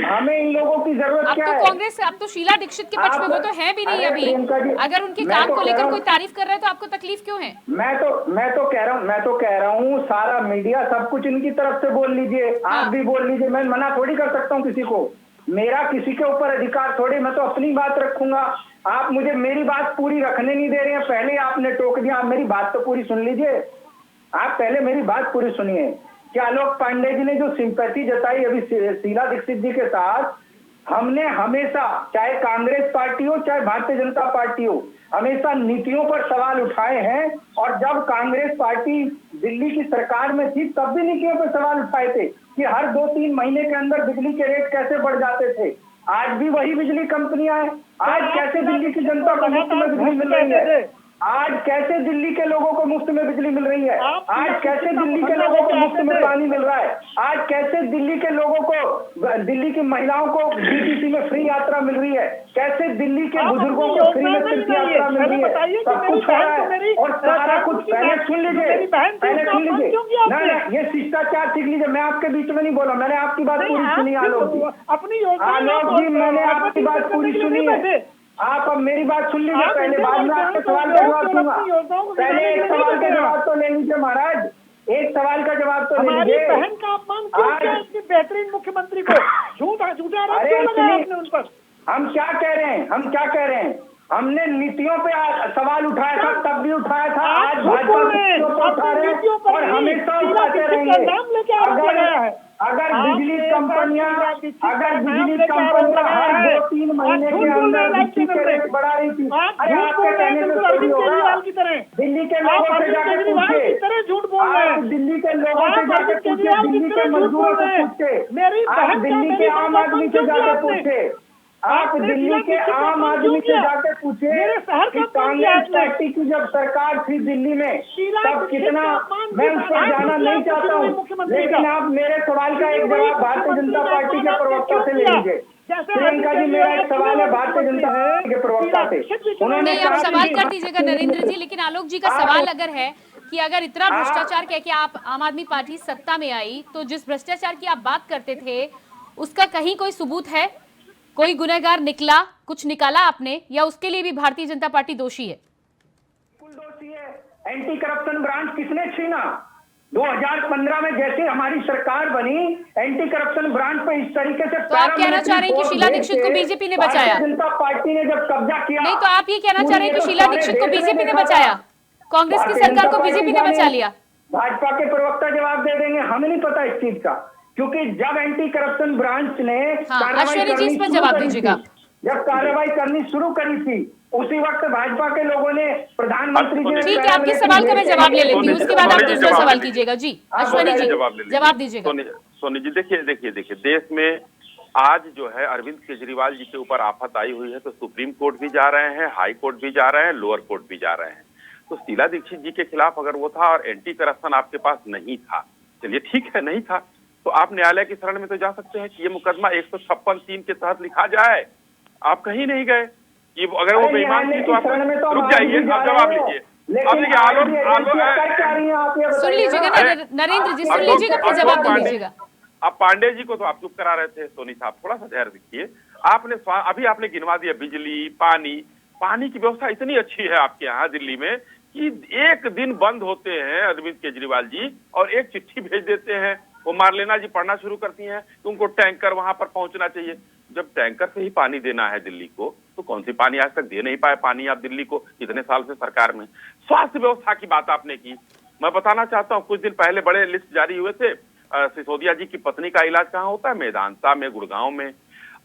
Speaker 5: हमें इन लोगों की जरूरत क्या है?
Speaker 1: अब तो कांग्रेस, अब तो शीला दीक्षित के पक्ष में, वो तो है भी नहीं अभी। अगर उनके काम को लेकर कोई तारीफ कर रहा है तो आपको तकलीफ क्यों है?
Speaker 5: मैं तो कह रहा हूँ सारा मीडिया सब कुछ इनकी तरफ से बोल लीजिए, आप भी बोल लीजिए। मैं मना थोड़ी कर सकता हूँ किसी को, मेरा किसी के ऊपर अधिकार थोड़ी, मैं तो अपनी बात रखूंगा। आप मुझे मेरी बात पूरी रखने नहीं दे रहे हैं, पहले आपने टोक दिया, आप मेरी बात तो पूरी सुन लीजिए। आप पहले मेरी बात पूरी सुनिए कि आलोक पांडे जी ने जो सिंपैथी जताई अभी शीला दीक्षित जी के साथ, हमने हमेशा, चाहे कांग्रेस पार्टी हो चाहे भारतीय जनता पार्टी हो, हमेशा नीतियों पर सवाल उठाए हैं। और जब कांग्रेस पार्टी दिल्ली की सरकार में थी तब भी नीतियों पर सवाल उठाए थे कि हर 2-3 महीने के अंदर बिजली के रेट कैसे बढ़ जाते थे। आज भी वही बिजली कंपनियां हैं। आज कैसे दिल्ली की जनता को मुफ्त में बिजली मिल रही है? आज कैसे दिल्ली के लोगों को मुफ्त में बिजली मिल रही है? आज कैसे दिल्ली के लोगों को मुफ्त में पानी मिल रहा है? आज कैसे दिल्ली के लोगों को, दिल्ली की महिलाओं को डीटीसी में फ्री यात्रा मिल रही है? कैसे दिल्ली के बुजुर्गों को फ्री में तीर्थ यात्रा मिल रही है? सब कुछ हो रहा है और सारा कुछ। पहले सुन लीजिए, पहले सुन लीजिए ना, ये शिष्टाचार सीख लीजिए। मैं आपके बीच में नहीं बोला, मैंने आपकी बात पूरी सुनी। आलोक जी, मैंने आपकी बात पूरी सुनी है। आप अब मेरी बात सुन लीजिए पहले, बाद में आपके सवाल का जवाब दूंगा। पहले एक सवाल का जवाब तो ले लीजिए महाराज, एक सवाल का जवाब तो ले लीजिए।
Speaker 6: बहन का अपमान क्यों किया इसके बेहतरीन मुख्यमंत्री को? झूठा आरोप क्यों लगाया आपने उन पर? हम क्या कह रहे हैं? हमने नीतियों पे सवाल उठाया था, तब भी उठाया था, आज भाजपा उठा रहे हैं और हमेशा उठाते रहेंगे। अगर बिजली कंपनियां हर 2-3 महीने के अंदर बिजली के रेट बढ़ा रही थी, अरे आपके कहने में थोड़ी होगा। दिल्ली के लोगों से जाके पूछे, आप दिल्ली के लोगों से जाके पूछे, दिल्ली के मजदूरों से पूछे, आप दिल्ली के आम आदमी से जाके पूछे, आप दिल्ली के आम आदमी से जाकर पूछे कि कांग्रेस पार्टी की जब सरकार थी दिल्ली में तब कितना, मैं उस पर जाना नहीं चाहता हूँ, लेकिन आप मेरे सवाल का एक जवाब भारतीय जनता पार्टी के प्रवक्ता से ले लीजिए। प्रियंका जी, मेरा एक सवाल है भारतीय जनता पार्टी के प्रवक्ता से। उन्होंने
Speaker 1: आप सवाल कर दीजिएगा नरेंद्र जी, लेकिन आलोक जी का सवाल अगर है कि अगर इतना भ्रष्टाचार कह के आप आम आदमी पार्टी सत्ता में आई, तो जिस भ्रष्टाचार की आप बात करते थे उसका कहीं कोई सबूत है? कोई गुनहगार निकला, कुछ निकाला आपने, या उसके लिए भी भारतीय जनता पार्टी दोषी है?
Speaker 5: बिल्कुल दोषी है। एंटी करप्शन ब्रांच किसने छीना? 2015 में जैसे हमारी सरकार बनी, एंटी करप्शन ब्रांच पे इस तरीके से
Speaker 1: तो आप कहना चाह रहे हैं कि शीला दीक्षित को बीजेपी ने बचाया?
Speaker 5: जनता पार्टी ने जब कब्जा किया,
Speaker 1: नहीं तो आप ये कहना चाह रहे हैं कि शीला दीक्षित को बीजेपी ने बचाया, कांग्रेस की सरकार को बीजेपी ने बचा लिया?
Speaker 5: भाजपा के प्रवक्ता जवाब दे देंगे, हमें नहीं पता इस चीज का, क्योंकि जब एंटी करप्शन ब्रांच ने
Speaker 1: अश्विनी जी इस पर जवाब दीजिएगा।
Speaker 5: जब कार्रवाई करनी शुरू करी थी, उसी वक्त भाजपा के लोगों ने प्रधानमंत्री जी,
Speaker 1: ठीक है, आपके सवाल का मैं जवाब ले लेती हूँ, उसके बाद आप दूसरा सवाल कीजिएगा। जी अश्विनी जी जवाब दीजिएगा।
Speaker 3: सोनी जी, देखिए देश में आज जो है अरविंद केजरीवाल जी के ऊपर आफत आई हुई है, तो सुप्रीम कोर्ट भी जा रहे हैं, हाई कोर्ट भी जा रहे हैं, लोअर कोर्ट भी जा रहे हैं। तो शीला दीक्षित जी के खिलाफ अगर वो था और एंटी करप्शन आपके पास नहीं था, चलिए ठीक है, नहीं था तो आप न्यायालय की शरण में तो जा सकते हैं कि ये मुकदमा 156(3) के तहत लिखा जाए। आप कहीं नहीं गए कि अगर वो बेईमान थी तो आप रुक जाइए, आप जवाब लीजिए। अब देखिए
Speaker 1: सुन लीजिएगा नरेंद्र जी, सुन लीजिएगा फिर जवाब दे दीजिएगा।
Speaker 3: अब पांडे जी को तो आप चुप करा रहे थे, सोनी साहब थोड़ा सा धैर्य दिखिए। अभी आपने गिनवा दिया बिजली, पानी की व्यवस्था इतनी अच्छी है आपके यहाँ दिल्ली में कि एक दिन बंद होते हैं अरविंद केजरीवाल जी और एक चिट्ठी भेज देते हैं, वो मार्लेना जी पढ़ना शुरू करती हैं कि उनको टैंकर वहां पर पहुंचना चाहिए। जब टैंकर से ही पानी देना है दिल्ली को, तो कौन सी पानी आज तक दे नहीं पाए पानी आप दिल्ली को इतने साल से सरकार में। स्वास्थ्य व्यवस्था की बात आपने की, मैं बताना चाहता हूँ, कुछ दिन पहले बड़े लिस्ट जारी हुए थे, सिसोदिया जी की पत्नी का इलाज कहाँ होता है? मेदांता में, गुड़गांव में।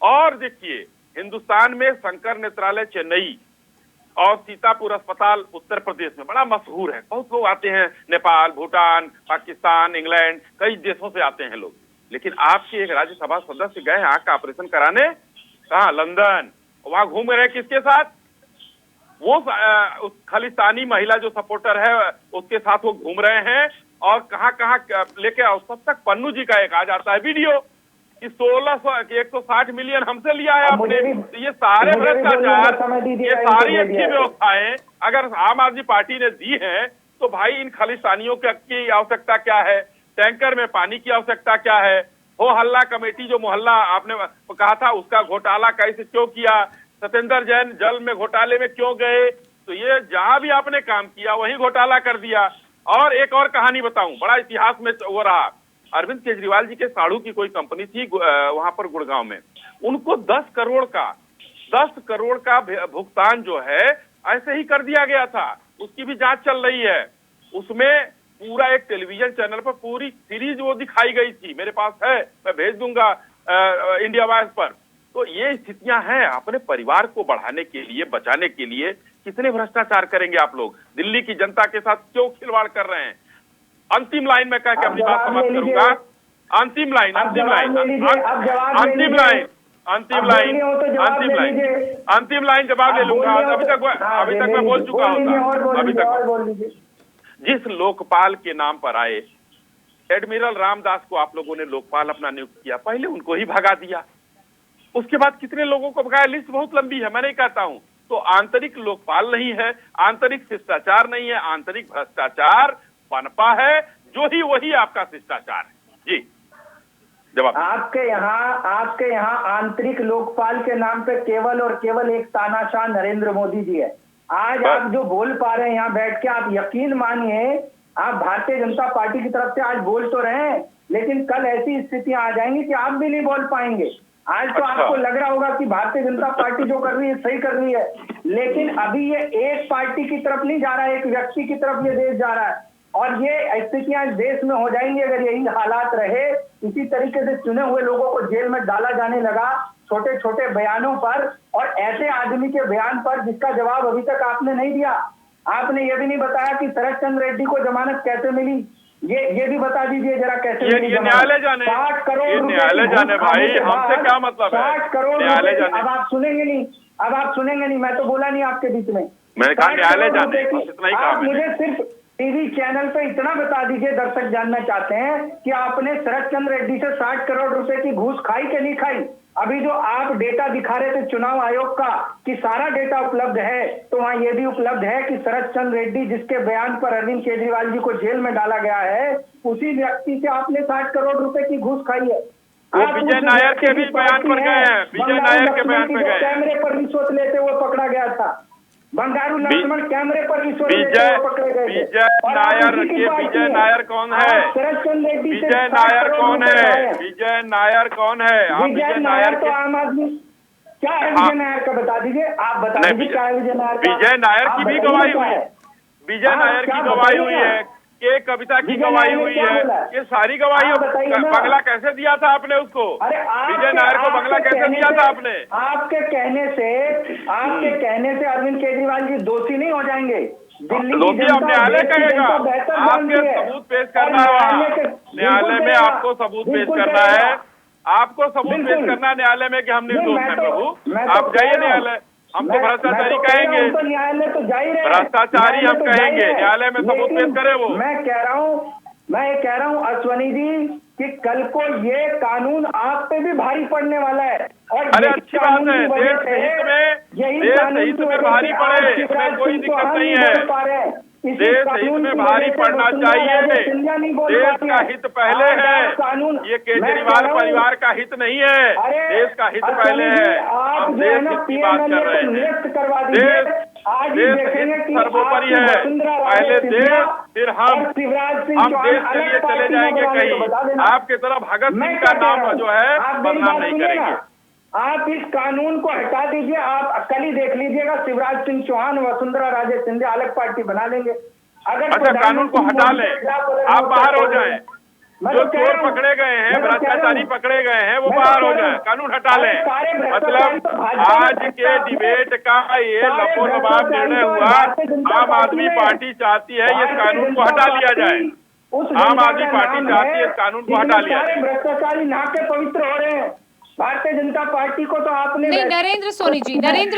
Speaker 3: और देखिए हिंदुस्तान में शंकर नेत्रालय चेन्नई और सीतापुर अस्पताल उत्तर प्रदेश में बड़ा मशहूर है, बहुत लोग आते हैं, नेपाल, भूटान, पाकिस्तान, इंग्लैंड, कई देशों से आते हैं लोग। लेकिन आपके एक राज्यसभा सदस्य गए आंख का ऑपरेशन कराने, कहाँ? लंदन। वहां घूम रहे किसके साथ? वो खालिस्तानी महिला जो सपोर्टर है उसके साथ वो घूम रहे हैं। और कहाँ कहाँ लेके आओ, तब तक पन्नू जी का एक आ जाता है वीडियो कि 160 मिलियन हमसे लिया है आपने। ये सारे भ्रष्टाचार, ये सारी अच्छी व्यवस्थाएं अगर आम आदमी पार्टी ने दी है, तो भाई इन खालिस्तानियों की आवश्यकता क्या है? टैंकर में पानी की आवश्यकता क्या है? हो हल्ला कमेटी जो मोहल्ला आपने कहा था उसका घोटाला कैसे क्यों किया? सत्येंद्र जैन जल में घोटाले में क्यों गए? तो ये जहां भी आपने काम किया वहीं घोटाला कर दिया। और एक और कहानी बताऊं, बड़ा इतिहास में वो रहा, अरविंद केजरीवाल जी के साड़ू की कोई कंपनी थी वहां पर गुड़गांव में, उनको 10 करोड़ का भुगतान जो है ऐसे ही कर दिया गया था, उसकी भी जांच चल रही है। उसमें पूरा एक टेलीविजन चैनल पर पूरी सीरीज वो दिखाई गई थी, मेरे पास है, मैं भेज दूंगा इंडिया वॉइस पर। तो ये स्थितियां हैं। अपने परिवार को बढ़ाने के लिए, बचाने के लिए कितने भ्रष्टाचार करेंगे आप लोग? दिल्ली की जनता के साथ क्यों खिलवाड़ कर रहे हैं? अंतिम लाइन में कह के अपनी बात समाप्त करूंगा। अंतिम लाइन, अंतिम लाइन, अंतिम लाइन, अंतिम लाइन, अंतिम लाइन, अंतिम लाइन जवाब ले लूंगा। अभी तक मैं बोल चुका होता। अभी तक जिस लोकपाल के नाम पर आए एडमिरल रामदास को आप लोगों ने लोकपाल अपना नियुक्त किया, पहले उनको ही भगा दिया। उसके बाद कितने लोगों को भगाया? लिस्ट बहुत लंबी है, मैं नहीं कहता हूं। तो आंतरिक लोकपाल नहीं है, आंतरिक शिष्टाचार नहीं है, आंतरिक भ्रष्टाचार पनपा है, जो ही वही आपका शिष्टाचार है। जी जवाब।
Speaker 5: आपके यहाँ आंतरिक लोकपाल के नाम पे केवल और केवल एक तानाशाह नरेंद्र मोदी जी है। आज आप जो बोल पा रहे हैं यहाँ बैठ के, आप यकीन मानिए, आप भारतीय जनता पार्टी की तरफ से आज बोल तो रहे हैं, लेकिन कल ऐसी स्थितियां आ जाएंगी कि आप भी नहीं बोल पाएंगे। आज तो आपको लग रहा होगा कि भारतीय जनता पार्टी जो कर रही है सही कर रही है, लेकिन अभी ये एक पार्टी की तरफ नहीं जा रहा है, एक व्यक्ति की तरफ ये देश जा रहा है। और ये स्थितियां देश में हो जाएंगी अगर यही हालात रहे। इसी तरीके से चुने हुए लोगों को जेल में डाला जाने लगा छोटे छोटे बयानों पर, और ऐसे आदमी के बयान पर जिसका जवाब अभी तक आपने नहीं दिया। आपने ये भी नहीं बताया कि शरद चंद्र रेड्डी को जमानत कैसे मिली, ये भी बता दीजिए जरा कैसे मिली।
Speaker 3: ये न्यायालय जाने,
Speaker 5: 60 करोड़
Speaker 3: न्यायालय जाने भाई, हमसे क्या मतलब है?
Speaker 5: 60 करोड़
Speaker 3: न्यायालय जाने।
Speaker 5: अब आप सुनेंगे नहीं, मैं तो बोला नहीं आपके बीच में।
Speaker 3: मैंने कहा न्यायालय जाने, इतना ही कहा
Speaker 5: आप मुझे सिर्फ टीवी चैनल पे इतना बता दीजिए, दर्शक जानना चाहते हैं कि आपने शरद चंद्र रेड्डी से 60 करोड़ रुपए की घूस खाई कि नहीं खाई। अभी जो आप डेटा दिखा रहे थे चुनाव आयोग का कि सारा डेटा उपलब्ध है, तो वहां ये भी उपलब्ध है कि शरद चंद्र रेड्डी जिसके बयान पर अरविंद केजरीवाल जी को जेल में डाला गया है, उसी व्यक्ति से आपने 60 करोड़ रुपए की घूस खाई है।
Speaker 3: वो विजय नायर के भी बयान पर गए हैं, विजय नायर के बयान पर गए।
Speaker 5: कैमरे पर रिश्वत लेते हुए पकड़ा गया था, बंगारू लक्ष्मण कैमरे पर रिश्वत लेते हुए पकड़े गए।
Speaker 3: विजय नायर के, विजय नायर कौन है?
Speaker 5: शरद चंद्र रेड्डी,
Speaker 3: विजय नायर कौन है? विजय नायर कौन है? आप
Speaker 5: विजय नायर तो आम आदमी क्या है? विजय नायर का बता दीजिए, आप बता दीजिए क्या है विजय नायर का?
Speaker 3: विजय नायर की भी गवाही हुई है, विजय नायर की गवाही हुई है, के कविता की गवाही हुई है, ये सारी गवाही। बंगला कैसे दिया था आपने उसको? विजय नायर को बंगला कैसे दिया था आपने?
Speaker 5: आपके कहने से अरविंद केजरीवाल जी दोषी नहीं हो जाएंगे।
Speaker 3: दोषी अब न्यायालय कहेगा। आपके सबूत पेश करना है, न्यायालय में आपको सबूत पेश करना है, आपको सबूत पेश करना है न्यायालय में कि हम निर्दोष हैं। प्रभु आप जाइए न्यायालय, हम तो भ्रष्टाचारी कहेंगे,
Speaker 5: न्यायालय तो जा ही रहे,
Speaker 3: भ्रष्टाचारी हम कहेंगे, न्यायालय में सबूत पेश करे वो।
Speaker 5: मैं कह रहा हूँ अश्वनी जी कि कल को ये कानून आप पे भी भारी पड़ने वाला है। और
Speaker 3: अरे अच्छी बात है, देश हित में भारी पड़े, इसमें कोई दिक्कत नहीं है। देश हित में भारी पड़ना चाहिए, देश का हित पहले है, ये केजरीवाल परिवार का हित नहीं है, देश का हित पहले है। हम देश हित की बात कर रहे हैं, देश हित सर्वोपरि है, पहले देश फिर हम देश के लिए चले जाएंगे कहीं। आपकी तरह भगत सिंह का नाम जो है बदनाम नहीं करेंगे।
Speaker 5: आप इस कानून को हटा दीजिए, आप कल ही देख लीजिएगा शिवराज सिंह चौहान, वसुंधरा राजे सिंधे अलग पार्टी बना लेंगे। अगर
Speaker 3: अच्छा कानून को हटा लें, आप बाहर हो जाएं, जो चोर पकड़े गए हैं, भ्रष्टाचारी पकड़े गए हैं, वो बाहर हो जाएं, कानून हटा लें। मतलब आज के डिबेट का ये लफोलबाब निर्णय हुआ, आम आदमी पार्टी चाहती है इस कानून को हटा लिया जाए, आम आदमी पार्टी चाहती है इस कानून को हटा लिया जाए।
Speaker 5: भ्रष्टाचारी नाके पवित्र हो रहे हैं। भारतीय जनता पार्टी को तो आपने
Speaker 1: नहीं, नरेंद्र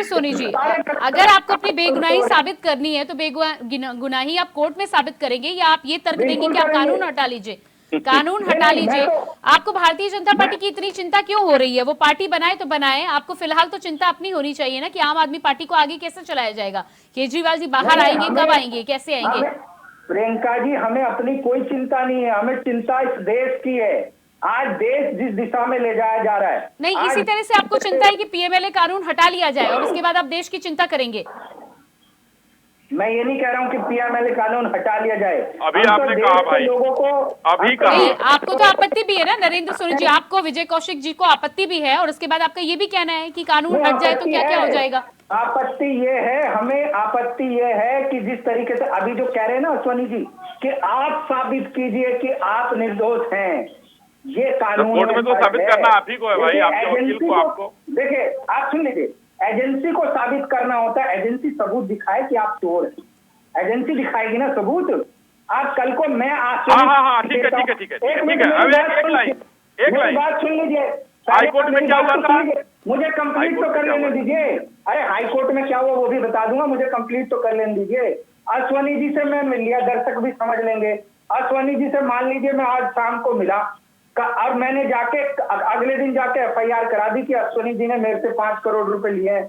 Speaker 1: सोनी जी, अगर आपको अपनी बेगुनाही साबित करनी है तो बेगुनाही आप कोर्ट में साबित करेंगे, या आप ये तर्क देंगे कि आप कानून हटा लीजिए? कानून हटा लीजिए। आपको भारतीय जनता पार्टी की इतनी चिंता क्यों हो रही है? वो पार्टी बनाए तो बनाए, आपको फिलहाल तो चिंता अपनी होनी चाहिए ना कि आम आदमी पार्टी को आगे कैसे चलाया जाएगा। केजरीवाल जी बाहर आएंगे, कब आएंगे, कैसे आएंगे?
Speaker 5: प्रियंका जी, हमें अपनी कोई चिंता नहीं है, हमें चिंता इस देश की है। आज देश जिस दिशा में ले जाया जा रहा है,
Speaker 1: नहीं इसी तरह से आपको चिंता है कि पीएमएलए कानून हटा लिया जाए और उसके बाद आप देश की चिंता करेंगे?
Speaker 5: मैं ये नहीं कह रहा हूँ कि पीएमएलए कानून हटा लिया जाए।
Speaker 3: अभी आपने कहा भाई,
Speaker 5: लोगों को
Speaker 3: अभी कहा,
Speaker 1: आपको तो आपत्ति भी है ना नरेंद्र सोनी जी, आपको विजय कौशिक जी को आपत्ति भी है, और उसके बाद आपका ये भी कहना है कि कानून हट जाए तो क्या क्या हो जाएगा?
Speaker 5: आपत्ति ये है, हमें आपत्ति ये है कि जिस तरीके से अभी जो कह रहे हैं ना अश्वनी जी कि आप साबित कीजिए कि आप निर्दोष हैं, ये कानून
Speaker 3: कोर्ट में तो साबित करना आप ही को है भाई, आपके वकील को। आपको
Speaker 5: देखिए, आप सुन लीजिए, एजेंसी को साबित करना होता है, एजेंसी सबूत दिखाए कि आप चोर हैं, एजेंसी दिखाएगी ना सबूत। आप कल को मैं
Speaker 3: हाँ, ठीक है ठीक है ठीक है ठीक है। अब एक लाइन
Speaker 5: बात सुन लीजिए।
Speaker 3: हाईकोर्ट में क्या हुआ था,
Speaker 5: मुझे कंप्लीट तो कर लेने दीजिए। अरे हाईकोर्ट में क्या हुआ वो भी बता दूंगा, मुझे कंप्लीट तो कर लेने दीजिए। अश्वनी जी से मैं मिल लिया, दर्शक भी समझ लेंगे। अश्वनी जी से मान लीजिए मैं आज शाम को मिला, अब मैंने जाके अगले दिन जाके एफआईआर करा दी कि अश्वनी जी ने मेरे से 5 करोड़ रुपए लिए हैं।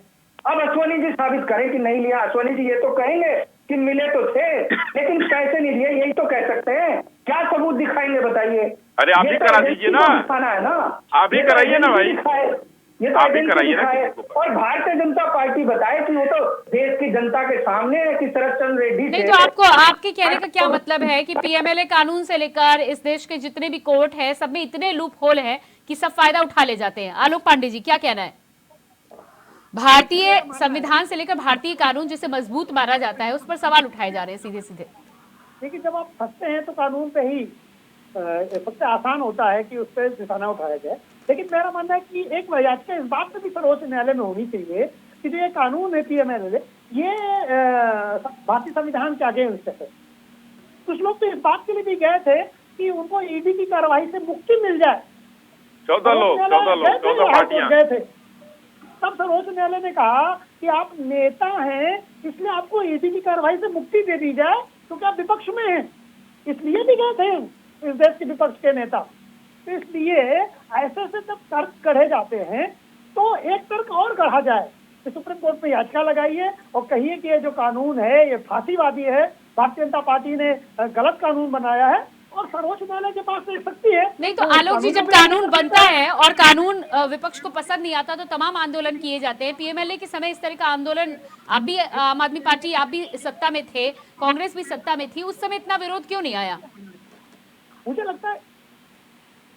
Speaker 5: अब अश्वनी जी साबित करें कि नहीं लिया। अश्वनी जी ये तो कहेंगे कि मिले तो थे लेकिन पैसे नहीं लिए, यही तो कह सकते हैं। क्या सबूत दिखाएंगे बताइए?
Speaker 3: अरे आप ही करा दीजिए ना,
Speaker 5: है ना,
Speaker 3: आप ही कराइए ना भाई,
Speaker 5: ये तो
Speaker 3: आप ही कराइए ना।
Speaker 5: और भारतीय जनता पार्टी बताए कि वो तो देश की जनता के सामने है कि शरद चंद्र रेड्डी
Speaker 1: नहीं, तो आपको आपके कहने का क्या मतलब है कि पीएमएलए कानून से लेकर इस देश के जितने भी कोर्ट है सब में इतने लूप होल है कि सब फायदा उठा ले जाते हैं? आलोक पांडे जी क्या कहना है? भारतीय संविधान से लेकर भारतीय कानून जिसे मजबूत माना जाता है उस पर सवाल उठाए जा रहे हैं सीधे सीधे।
Speaker 6: देखिए, जब आप फंसते हैं तो कानून पे ही सबसे आसान होता है कि उस पर निशाना उठाया जाए। लेकिन मेरा मानना है कि एक याचिका इस बात पे भी सर्वोच्च न्यायालय में होनी चाहिए कि जो ये कानून है पीएमएलए, ये भारतीय संविधान के अगेंस्ट है। कुछ लोग तो इस बात के लिए भी गए थे कि उनको ईडी की कार्रवाई से मुक्ति मिल जाए।
Speaker 3: 14 पार्टियां
Speaker 6: गए थे, तब सर्वोच्च न्यायालय ने कहा कि आप नेता हैं इसलिए आपको ईडी की कार्रवाई से मुक्ति दे दी जाए क्योंकि आप विपक्ष में हैं, इसलिए भी गए थे इस देश के विपक्ष के नेता। तो इसलिए ऐसे से जब तर्क गढ़े जाते हैं तो एक तर्क और गढ़ा जाए कि सुप्रीम कोर्ट में याचिका लगाइए और कहिए कि ये जो कानून है ये फांसीवादी है, भारतीय जनता पार्टी ने गलत कानून बनाया है और सर्वोच्च न्यायालय के पास एक शक्ति है।
Speaker 1: नहीं तो आलोक जी, जब कानून बनता है और कानून विपक्ष को पसंद नहीं आता तो तमाम आंदोलन किए जाते हैं। पीएमएलए के समय इस तरह का आंदोलन, आप भी आम आदमी पार्टी, आप भी सत्ता में थे, कांग्रेस भी सत्ता में थी, उस समय इतना विरोध क्यों नहीं आया?
Speaker 6: मुझे लगता है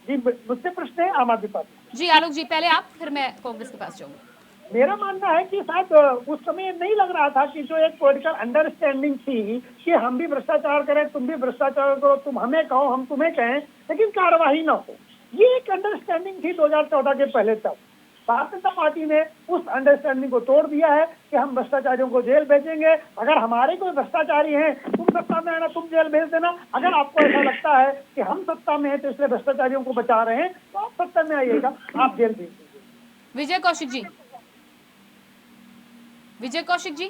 Speaker 6: जी, मुझसे प्रश्न है आम आदमी पार्टी।
Speaker 1: जी आलोक जी, पहले आप, फिर मैं कांग्रेस के पास जाऊंगा।
Speaker 6: मेरा मानना है कि शायद उस समय नहीं लग रहा था कि जो एक पॉलिटिकल अंडरस्टैंडिंग थी कि हम भी भ्रष्टाचार करें, तुम भी भ्रष्टाचार करो, तुम हमें कहो हम तुम्हें कहें, लेकिन कार्रवाई न हो, ये एक अंडरस्टैंडिंग थी 2014 के पहले तक। भारतीय जनता पार्टी ने उस अंडरस्टैंडिंग को तोड़ दिया है कि हम भ्रष्टाचारियों को जेल भेजेंगे, अगर हमारे कोई भ्रष्टाचारी हैं तुम सत्ता में आना, तुम जेल भेज देना। अगर आपको ऐसा लगता है कि हम सत्ता में हैं तो इसलिए भ्रष्टाचारियों को बचा रहे हैं तो आप सत्ता में आइएगा, आप जेल भेज दीजिए।
Speaker 1: विजय कौशिक जी, विजय कौशिक जी,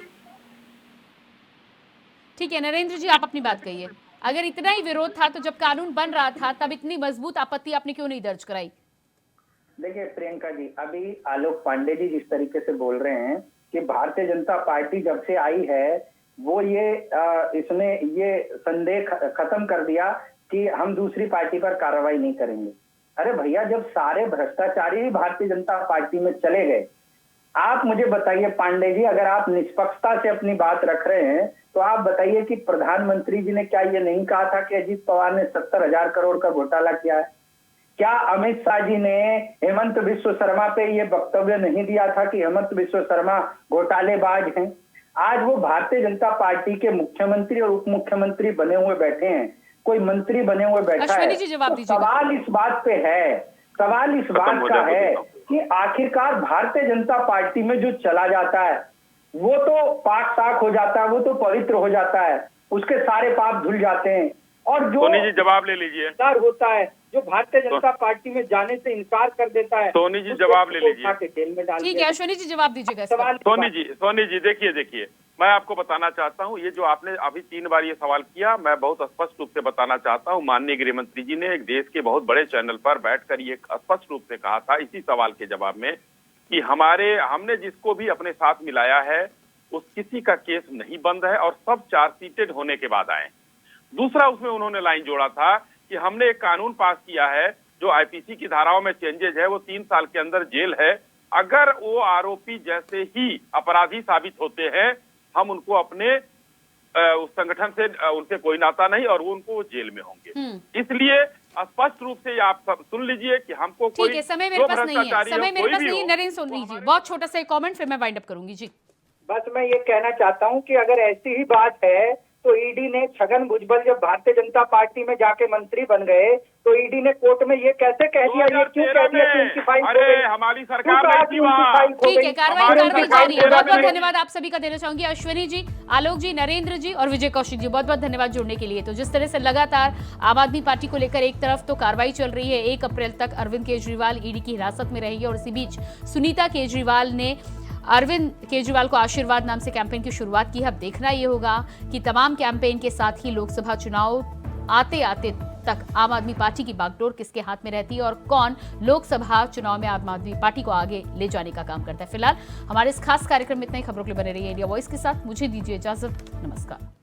Speaker 1: ठीक है। नरेंद्र जी, आप अपनी बात कहिए। अगर इतना ही विरोध था तो जब कानून बन रहा था तब इतनी मजबूत आपत्ति आपने क्यों नहीं दर्ज कराई?
Speaker 5: देखिए प्रियंका जी, अभी आलोक पांडे जी जिस तरीके से बोल रहे हैं कि भारतीय जनता पार्टी जब से आई है वो इसने ये संदेह खत्म कर दिया कि हम दूसरी पार्टी पर कार्रवाई नहीं करेंगे। अरे भैया, जब सारे भ्रष्टाचारी ही भारतीय जनता पार्टी में चले गए, आप मुझे बताइए पांडे जी, अगर आप निष्पक्षता से अपनी बात रख रहे हैं तो आप बताइए कि प्रधानमंत्री जी ने क्या ये नहीं कहा था कि अजीत पवार ने 70,000 करोड़ का घोटाला किया है? क्या अमित शाह जी ने हेमंत बिश्व शर्मा पे ये वक्तव्य नहीं दिया था कि हेमंत बिश्व शर्मा घोटालेबाज हैं? आज वो भारतीय जनता पार्टी के मुख्यमंत्री और उप मुख्यमंत्री बने हुए बैठे हैं, कोई मंत्री बने हुए बैठा है। तो सवाल इस बात पे है, सवाल इस बात का है कि आखिरकार भारतीय जनता पार्टी में जो चला जाता है वो तो पाक साफ हो जाता है, वो तो पवित्र हो जाता है, उसके सारे पाप धुल जाते हैं। और जो
Speaker 3: सोनी जी जवाब ले लीजिए,
Speaker 5: होता है जो भारतीय जनता पार्टी में जाने से इनकार कर देता है,
Speaker 3: सोनी जी जवाब ले लीजिए।
Speaker 5: जेल में डाल
Speaker 1: ठीक है, अश्विनी जी जवाब दीजिएगा।
Speaker 3: सोनी जी देखिए, मैं आपको बताना चाहता हूँ, ये जो आपने अभी 3 बार ये सवाल किया, मैं बहुत स्पष्ट रूप से बताना चाहता हूँ। माननीय गृह मंत्री जी ने एक देश के बहुत बड़े चैनल पर बैठकर ये स्पष्ट रूप से कहा था इसी सवाल के जवाब में कि हमने जिसको भी अपने साथ मिलाया है उस किसी का केस नहीं बंद है और सब चार्जशीटेड होने के बाद आए। दूसरा, उसमें उन्होंने लाइन जोड़ा था कि हमने एक कानून पास किया है जो आईपीसी की धाराओं में चेंजेज है, वो 3 साल के अंदर जेल है। अगर वो आरोपी जैसे ही अपराधी साबित होते हैं, हम उनको अपने उस संगठन से उनसे कोई नाता नहीं और वो उनको जेल में होंगे। इसलिए स्पष्ट रूप से आप सब सुन लीजिए कि हमको कोई,
Speaker 1: समय मेरे पास नहीं है, समय मेरे पास नहीं। नरेंद्र, सुन लीजिए, बहुत छोटा सा कमेंट, फिर मैं वाइंड अप करूंगी जी।
Speaker 7: बस मैं ये कहना चाहता हूँ कि अगर ऐसी ही बात है तो ईडी ने छगन भुजबल जब भारतीय जनता पार्टी में जाके मंत्री बन गए तो ईडी ने कोर्ट में ये कैसे कह दिया, ये क्यों कह दिया कि उनकी फाइल खो गई?
Speaker 3: हमारी
Speaker 7: क्यों
Speaker 3: सरकार
Speaker 7: कहा
Speaker 3: नहीं
Speaker 7: कि
Speaker 3: थी
Speaker 7: उनकी
Speaker 3: वहाँ।
Speaker 7: फाइल खो
Speaker 1: ठीक है,
Speaker 7: गई?
Speaker 1: कार्रवाई
Speaker 7: हमारे
Speaker 1: जारी
Speaker 7: सरकार
Speaker 1: है।
Speaker 7: तेरह
Speaker 1: बहुत बहुत
Speaker 7: में-
Speaker 1: धन्यवाद आप सभी का देना चाहूंगी। अश्विनी जी, आलोक जी, नरेंद्र जी और विजय कौशिक जी, बहुत बहुत धन्यवाद जुड़ने के लिए। तो जिस तरह से लगातार आम आदमी पार्टी को लेकर एक तरफ तो कार्रवाई चल रही है, 1 अप्रैल तक अरविंद केजरीवाल ईडी की हिरासत में रहेंगे और इसी बीच सुनीता केजरीवाल ने अरविंद केजरीवाल को आशीर्वाद नाम से कैंपेन की शुरुआत की है। अब देखना यह होगा कि तमाम कैंपेन के साथ ही लोकसभा चुनाव आते आते तक आम आदमी पार्टी की बागडोर किसके हाथ में रहती है और कौन लोकसभा चुनाव में आम आदमी पार्टी को आगे ले जाने का काम करता है। फिलहाल हमारे इस खास कार्यक्रम में इतना ही। खबरों के लिए बने रहिए इंडिया वॉइस के साथ। मुझे दीजिए इजाजत, नमस्कार।